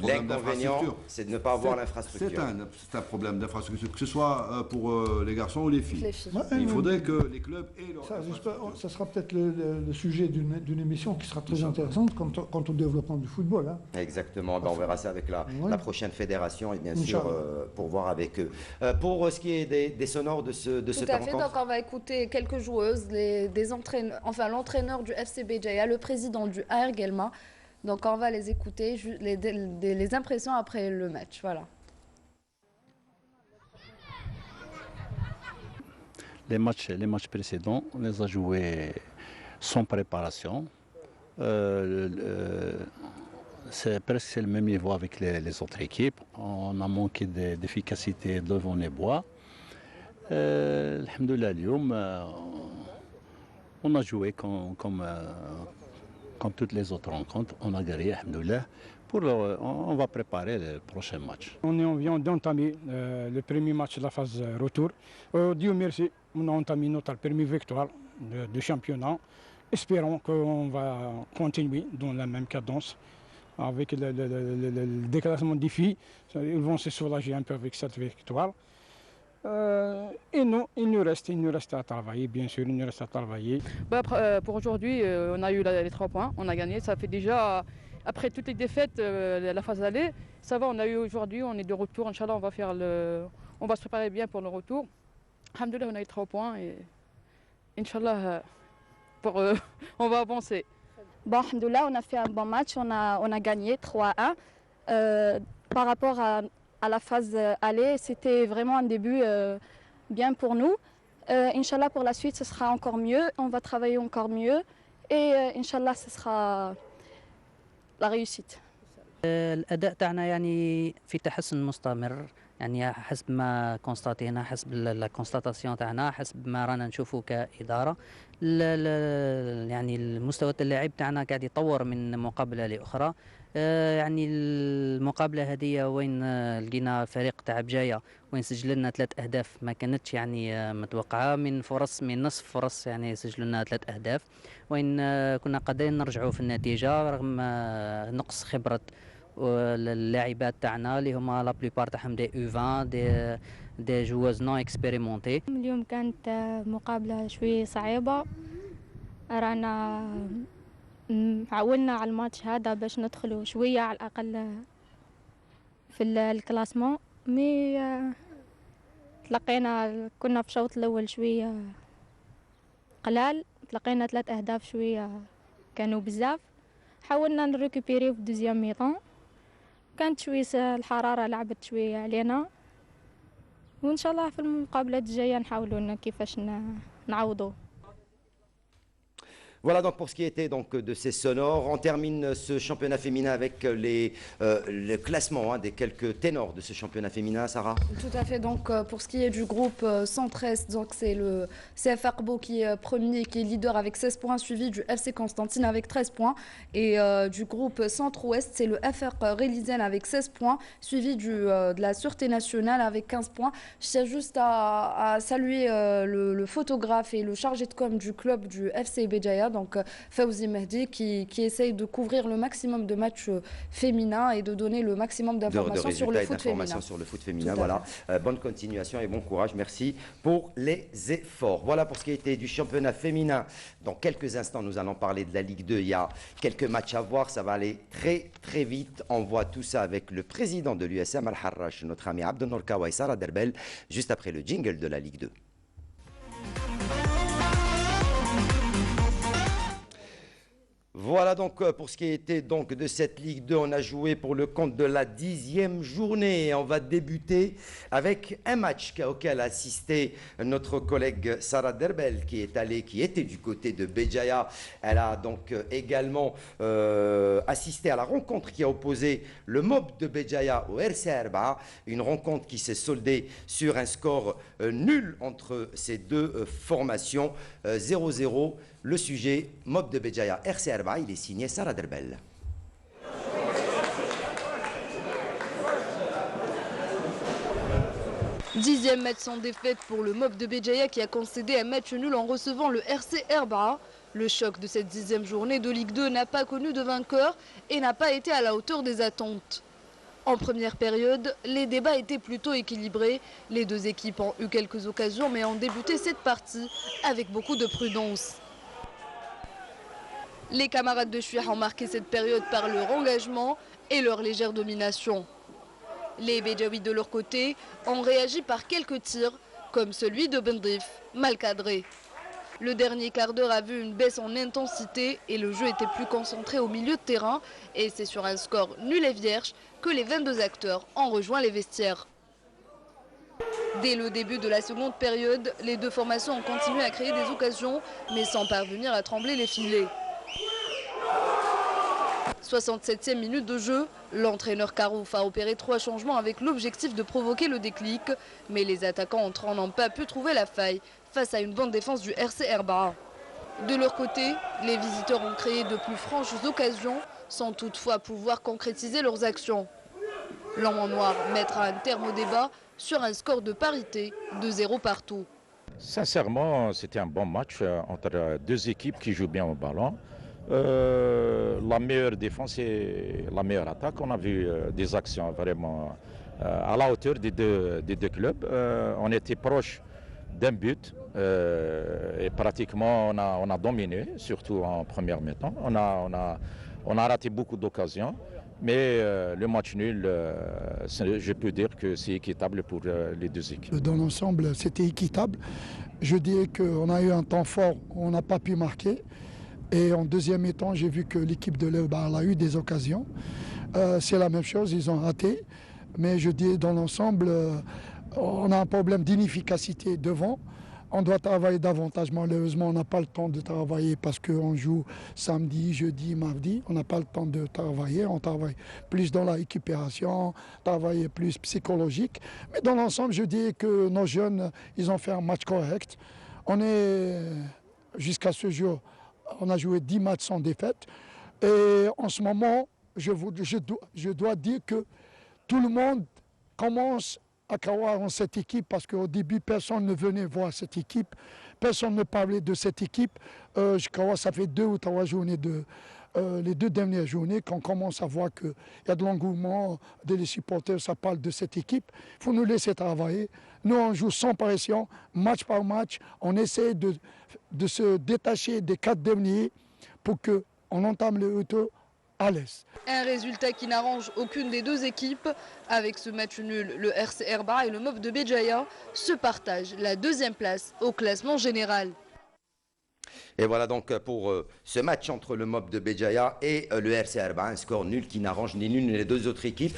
L'inconvénient, c'est de ne pas avoir l'infrastructure.
C'est un problème d'infrastructure, que ce soit pour les garçons ou les filles. Il faudrait que les clubs aient leur infrastructure.
Ça sera peut-être le sujet d'une émission qui sera très intéressante quant au développement du football. Hein.
Exactement, on verra ça avec la prochaine fédération et bien sûr pour voir avec eux. Pour ce qui est des sonores de cette rencontre.
Tout à fait, donc on va écouter quelques joueuses, des entraîneurs, enfin l'entraîneur du FC Béjaïa, le président du AR Guelma. Donc on va les écouter, les impressions après le match. Voilà.
Les matchs précédents, on les a joués sans préparation. C'est presque le même niveau avec les autres équipes. On a manqué d'efficacité devant les bois. Alhamdoulilah, on a joué comme toutes les autres rencontres, on a gagné, alhamdoulilah. On va préparer le prochain match.
On vient d'entamer le premier match de la phase retour. Dieu merci, on a entamé notre première victoire du championnat. Espérons qu'on va continuer dans la même cadence. Avec le déclassement des filles, ils vont se soulager un peu avec cette victoire. Et non, il nous reste à travailler, bien sûr, il nous reste à travailler.
Pour aujourd'hui, on a eu les 3 points, on a gagné. Ça fait déjà, après toutes les défaites, la phase aller, ça va, on a eu aujourd'hui, on est de retour. Inch'Allah, on va se préparer bien pour le retour. Alhamdoulilah, on a eu 3 points et Inch'Allah, on va avancer.
Bon, alhamdoulilah, on a fait un bon match, on a gagné 3-1. Par rapport à la phase aller, c'était vraiment un début bien pour nous. Inch'Allah, pour la suite, ce sera encore mieux. On va travailler encore mieux. Et Inch'Allah, ce sera la réussite.
الأداء تاعنا يعني في تحسن مستمر يعني حسب ما كونستاتينا حسب الكونستاتاسيون تاعنا حسب ما رانا نشوفوا كإدارة يعني المستوى اللاعب تاعنا قاعد يتطور من مقابلة لأخرى يعني المقابلة هذه وين لقينا فريق تاع بجاية وين سجل لنا 3 أهداف ما كانتش يعني متوقعة من نصف فرص يعني سجلوا لنا 3 أهداف وين كنا قادرين نرجعوا في النتيجة رغم نقص خبرة اللاعبات تاعنا اللي هما لا بليبار تاعهم دي U20 دي جواز نون اكسبيريمونتي.
اليوم كانت مقابلة شوي صعيبة رانا عولنا على الماتش هذا باش ندخلوا شوية على الأقل في الكلاسمون مي تلقينا كنا في الشوط الأول شوية قلال، تلقينا 3 أهداف شوية كانوا بزاف. حاولنا نريكوبيريو في دوزيام ميطون، كانت شوية الحرارة لعبت شوية علينا، وإن شاء الله في المقابلات الجاية نحاولوا كيفاش نعوضوا.
Voilà donc pour ce qui était donc de ces sonores. On termine ce championnat féminin avec le classement des quelques ténors de ce championnat féminin, Sarah.
Tout à fait. Donc pour ce qui est du groupe 113, donc c'est le CF Arbo qui est premier, qui est leader avec 16 points, suivi du FC Constantine avec 13 points. Et du groupe Centre-Ouest, c'est le FR Rélizen avec 16 points, suivi de la Sûreté Nationale avec 15 points. Je tiens juste à saluer le photographe et le chargé de com du club du FC Béjaïa, donc Fawzi Mehdi, qui essaye de couvrir le maximum de matchs féminins et de donner le maximum d'informations sur le foot féminin.
Sur le foot féminin, voilà. Bonne continuation et bon courage. Merci pour les efforts. Voilà pour ce qui a été du championnat féminin. Dans quelques instants, nous allons parler de la Ligue 2. Il y a quelques matchs à voir. Ça va aller très, très vite. On voit tout ça avec le président de l'USM Al-Harrach, notre ami Abdelnour Kawa et Sarah Derbel, juste après le jingle de la Ligue 2. Voilà donc pour ce qui était donc de cette Ligue 2, on a joué pour le compte de la 10e journée. On va débuter avec un match auquel a assisté notre collègue Sarah Derbel qui était du côté de Béjaïa. Elle a donc également assisté à la rencontre qui a opposé le MOB de Béjaïa au RC Erba. Une rencontre qui s'est soldée sur un score nul entre ces deux formations, 0-0. Le sujet, MOB de Béjaïa, RC Erba, il est signé Sarah Derbel.
Dixième match sans défaite pour le MOB de Béjaïa qui a concédé un match nul en recevant le RC Erba. Le choc de cette 10e journée de Ligue 2 n'a pas connu de vainqueur et n'a pas été à la hauteur des attentes. En première période, les débats étaient plutôt équilibrés. Les deux équipes ont eu quelques occasions mais ont débuté cette partie avec beaucoup de prudence. Les camarades de Chouïa ont marqué cette période par leur engagement et leur légère domination. Les Béjaouis de leur côté ont réagi par quelques tirs, comme celui de Bendrif, mal cadré. Le dernier quart d'heure a vu une baisse en intensité et le jeu était plus concentré au milieu de terrain. Et c'est sur un score nul et vierge que les 22 acteurs ont rejoint les vestiaires. Dès le début de la seconde période, les deux formations ont continué à créer des occasions, mais sans parvenir à trembler les filets. 67e minute de jeu, l'entraîneur Karouf a opéré 3 changements avec l'objectif de provoquer le déclic. Mais les attaquants entrants n'ont pas pu trouver la faille face à une bonne défense du RC Erba. De leur côté, les visiteurs ont créé de plus franches occasions sans toutefois pouvoir concrétiser leurs actions. L'homme en noir mettra un terme au débat sur un score de parité de 0 partout.
Sincèrement, c'était un bon match entre deux équipes qui jouent bien au ballon. La meilleure défense et la meilleure attaque. On a vu des actions vraiment à la hauteur des deux clubs. On était proche d'un but et pratiquement on a dominé, surtout en première mi-temps. On a raté beaucoup d'occasions, mais le match nul, je peux dire que c'est équitable pour les deux équipes.
Dans l'ensemble, c'était équitable. Je dirais qu'on a eu un temps fort où on n'a pas pu marquer. Et en deuxième mi-temps, j'ai vu que l'équipe de l'Eubar a eu des occasions. C'est la même chose, ils ont raté. Mais je dis dans l'ensemble, on a un problème d'inefficacité devant. On doit travailler davantage. Malheureusement, on n'a pas le temps de travailler parce qu'on joue samedi, jeudi, mardi. On n'a pas le temps de travailler. On travaille plus dans la récupération, travailler plus psychologique. Mais dans l'ensemble, je dis que nos jeunes, ils ont fait un match correct. On est, jusqu'à ce jour, on a joué 10 matchs sans défaite. Et en ce moment, je dois dire que tout le monde commence à croire en cette équipe parce qu'au début, personne ne venait voir cette équipe. Personne ne parlait de cette équipe. Je crois que ça fait 2 ou 3 journées, les 2 dernières journées, qu'on commence à voir qu'il y a de l'engouement des supporters, ça parle de cette équipe. Il faut nous laisser travailler. Nous, on joue sans pression, match par match. On essaie de se détacher des 4 derniers pour qu'on entame le retour
à l'aise.
Un résultat qui n'arrange aucune des deux équipes. Avec ce match nul, le RC Erba et le MOF de Béjaïa se partagent la deuxième place au classement général.
Et voilà donc pour ce match entre le MOB de Béjaïa et le RC Erba, un score nul qui n'arrange ni l'une ni les deux autres équipes.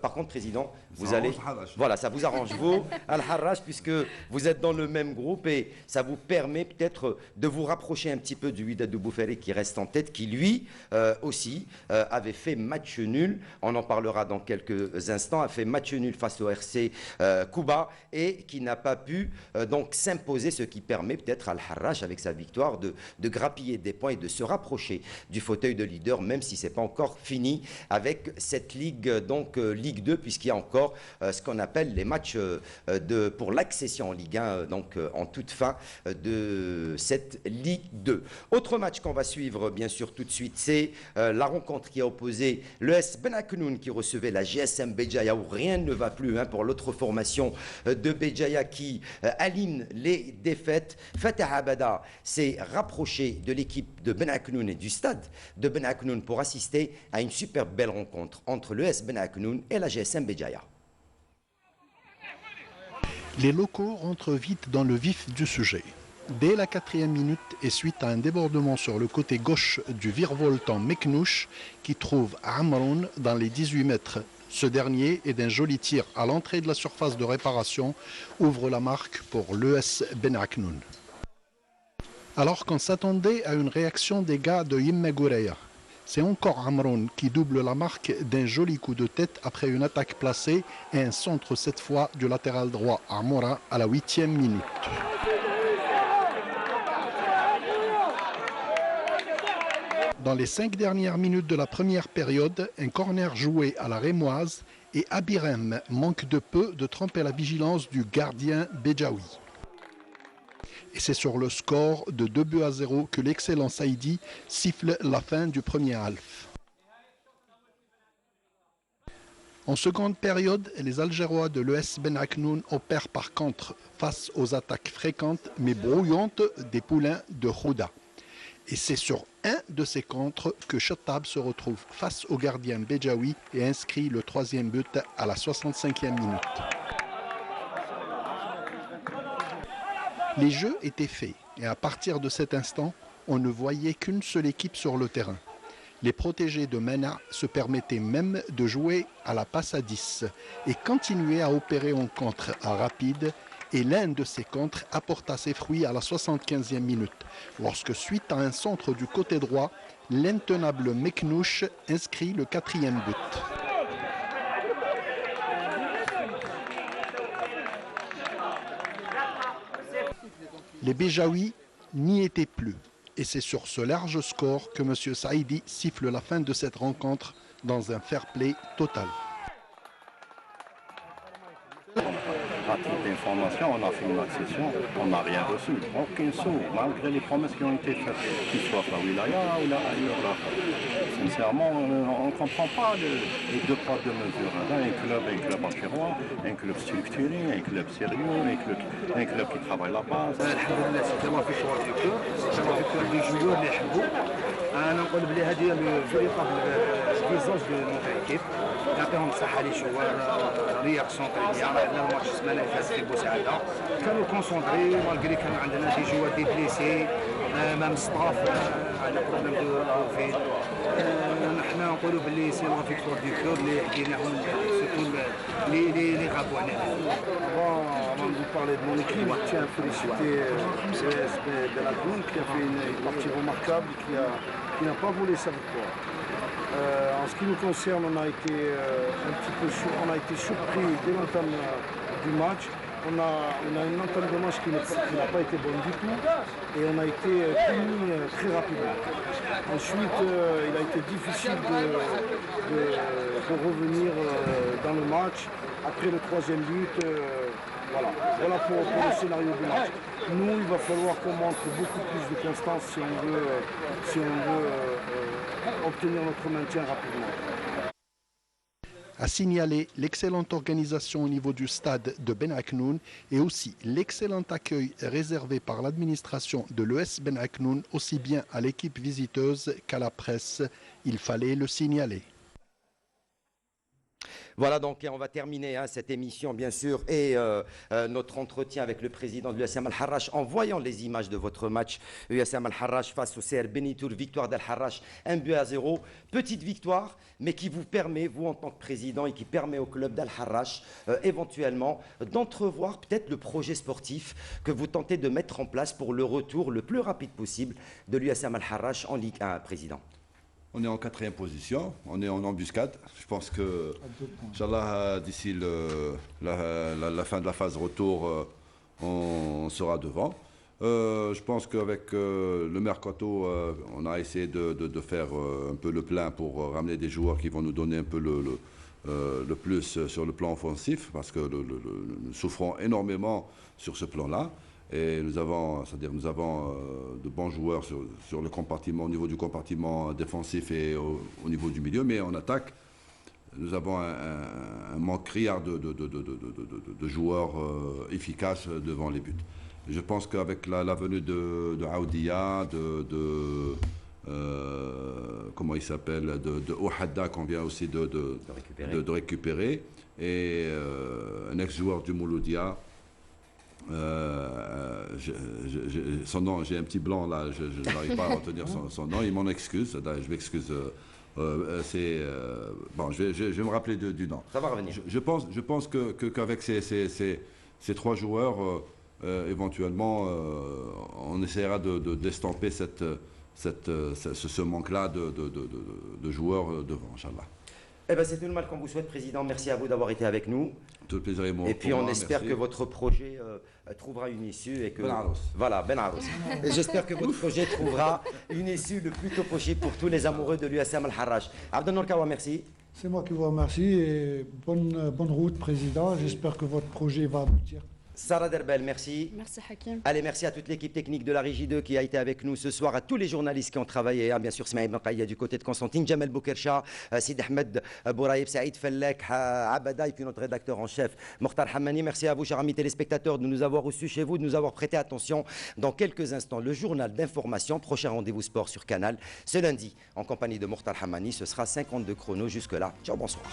Par contre, Président, vous allez... Voilà, ça vous arrange vous, Al-Harraj, puisque vous êtes dans le même groupe et ça vous permet peut-être de vous rapprocher un petit peu du Wydad de Bouferri qui reste en tête, qui lui aussi avait fait match nul. On en parlera dans quelques instants, a fait match nul face au RC Kouba et qui n'a pas pu donc s'imposer, ce qui permet peut-être à Al-Harraj avec sa victoire de grappiller des points et de se rapprocher du fauteuil de leader, même si ce n'est pas encore fini avec cette Ligue, donc Ligue 2, puisqu'il y a encore ce qu'on appelle les matchs pour l'accession en Ligue 1, donc en toute fin de cette Ligue 2. Autre match qu'on va suivre bien sûr tout de suite, c'est la rencontre qui a opposé l'ES Ben Aknoun qui recevait la GSM Béjaïa, où rien ne va plus pour l'autre formation de Béjaïa qui aligne les défaites. Fatah Abada s'est rapproché de l'équipe de Ben Aknoun et du stade de Ben Aknoun pour assister à une super belle rencontre entre l'ES Ben Aknoun et la GSM Béjaïa.
Les locaux rentrent vite dans le vif du sujet. Dès la 4e minute et suite à un débordement sur le côté gauche du virevoltant Meknouch qui trouve Amroun dans les 18 mètres. Ce dernier est d'un joli tir à l'entrée de la surface de réparation, ouvre la marque pour l'ES Ben Aknoun. Alors qu'on s'attendait à une réaction des gars de Yimme Goureya, c'est encore Amroun qui double la marque d'un joli coup de tête après une attaque placée et un centre cette fois du latéral droit Amoura à la 8e minute. Dans les 5 dernières minutes de la première période, un corner joué à la Rémoise et Abirem manque de peu de tromper la vigilance du gardien Béjaoui. Et c'est sur le score de 2-0 que l'excellent Saïdi siffle la fin du premier half. En seconde période, les Algérois de l'ES Ben Aknoun opèrent par contre face aux attaques fréquentes mais brouillantes des poulains de Khouda. Et c'est sur un de ces contres que Chattab se retrouve face au gardien Béjaoui et inscrit le 3e but à la 65e minute. Les jeux étaient faits et à partir de cet instant, on ne voyait qu'une seule équipe sur le terrain. Les protégés de Mena se permettaient même de jouer à la passe à 10 et continuaient à opérer en contre à rapide et l'un de ces contres apporta ses fruits à la 75e minute lorsque suite à un centre du côté droit, l'intenable Meknouch inscrit le 4e but. Les Béjaouis n'y étaient plus. Et c'est sur ce large score que M. Saïdi siffle la fin de cette rencontre dans un fair play total.
À titre d'information, on a fait une accession, on n'a rien reçu, aucun sou, malgré les promesses qui ont été faites, qu'ils soient à Wilaya ou là ailleurs. Sincèrement, on ne comprend pas les deux poids deux mesures. Un club algérois, un club structuré, un club sérieux, un club qui travaille la base.
C'était la victoire du cœur, c'est la victoire des joueurs اللي يحبوا. انا نقول بلي هذه الفريق الفيزاج دو نوتر ايكيب يعطيهم الصحه لي شوار رياكسيون طريقيه عندنا الماتش السمانه اللي فاتت في بوسعاده كانوا كونسونطري مالغري كان عندنا دي جوار دي بليسي مام ستاف على بروبليم دو كوفيد نحن نقولوا باللي سي لا فيكتوار دو كور اللي حكيناهم سيرتو لي غابوا علينا. Avant de vous parler de mon équipe, je tiens à féliciter de la Goune qui a fait une partie remarquable, qui n'a pas volé sa victoire. En ce qui nous concerne, on a été surpris dès l'entame du match. On a une entame de match qui n'a pas été bonne du tout et on a été puni très rapidement. Ensuite, il a été difficile de revenir dans le match. Après le 3e but, voilà pour le scénario du match. Nous, il va falloir qu'on montre beaucoup plus de constance si on veut obtenir notre maintien rapidement.
À signaler l'excellente organisation au niveau du stade de Ben Aknoun et aussi l'excellent accueil réservé par l'administration de l'ES Ben Aknoun aussi bien à l'équipe visiteuse qu'à la presse il fallait le signaler.
Voilà donc, et on va terminer cette émission bien sûr et notre entretien avec le président de l'USM Al-Harrach en voyant les images de votre match USM Al-Harrach face au CR Benitour, victoire d'Al-Harrach 1-0. Petite victoire, mais qui vous permet, vous en tant que président, et qui permet au club d'Al-Harrach éventuellement d'entrevoir peut-être le projet sportif que vous tentez de mettre en place pour le retour le plus rapide possible de l'USM Al-Harrach en Ligue 1, président.
On est en 4e position, on est en embuscade. Je pense que, Inch'Allah, d'ici la fin de la phase retour, on sera devant. Je pense qu'avec le mercato, on a essayé de faire un peu le plein pour ramener des joueurs qui vont nous donner un peu le plus sur le plan offensif, parce que nous souffrons énormément sur ce plan-là. Et nous avons de bons joueurs sur le compartiment, au niveau du compartiment défensif et au niveau du milieu, mais en attaque, nous avons un manque criard de joueurs efficaces devant les buts. Et je pense qu'avec la venue de Aoudia, comment il s'appelle, de Ouhadda qu'on vient aussi de récupérer, et un ex-joueur du Mouloudia. Son nom, j'ai un petit blanc là, je n'arrive pas à retenir son nom, il m'en excuse, je m'excuse. Bon, je vais me rappeler du nom.
Ça va revenir.
Je pense qu'avec ces 3 joueurs, éventuellement, on essaiera d'estomper ce manque-là de joueurs devant, Inch'Allah.
Eh ben, c'est tout le mal qu'on vous souhaite, président. Merci à vous d'avoir été avec nous.
Tout le plaisir est mon.
Et puis on espère que votre projet trouvera une issue et que voilà, Ben Arous. Et j'espère que votre projet trouvera une issue le plus tôt possible pour tous les amoureux de l'USM Al-Harrach. Abdelnour Kawa, merci.
C'est moi qui vous remercie et bonne route, président. J'espère que votre projet va aboutir.
Sarah Derbel, merci.
Merci Hakim.
Allez, merci à toute l'équipe technique de la Régie 2 qui a été avec nous ce soir, à tous les journalistes qui ont travaillé, bien sûr Smaïd Benqaïa du côté de Constantine, Jamel Boukercha, Sid Ahmed Bouraïb, Saïd Fellek, Abada et puis notre rédacteur en chef, Mokhtar Hammani. Merci à vous, chers amis téléspectateurs, de nous avoir reçus chez vous, de nous avoir prêté attention. Dans quelques instants, le journal d'information, prochain rendez-vous sport sur Canal, ce lundi, en compagnie de Mokhtar Hammani, ce sera 52 chronos jusque-là. Ciao, bonsoir.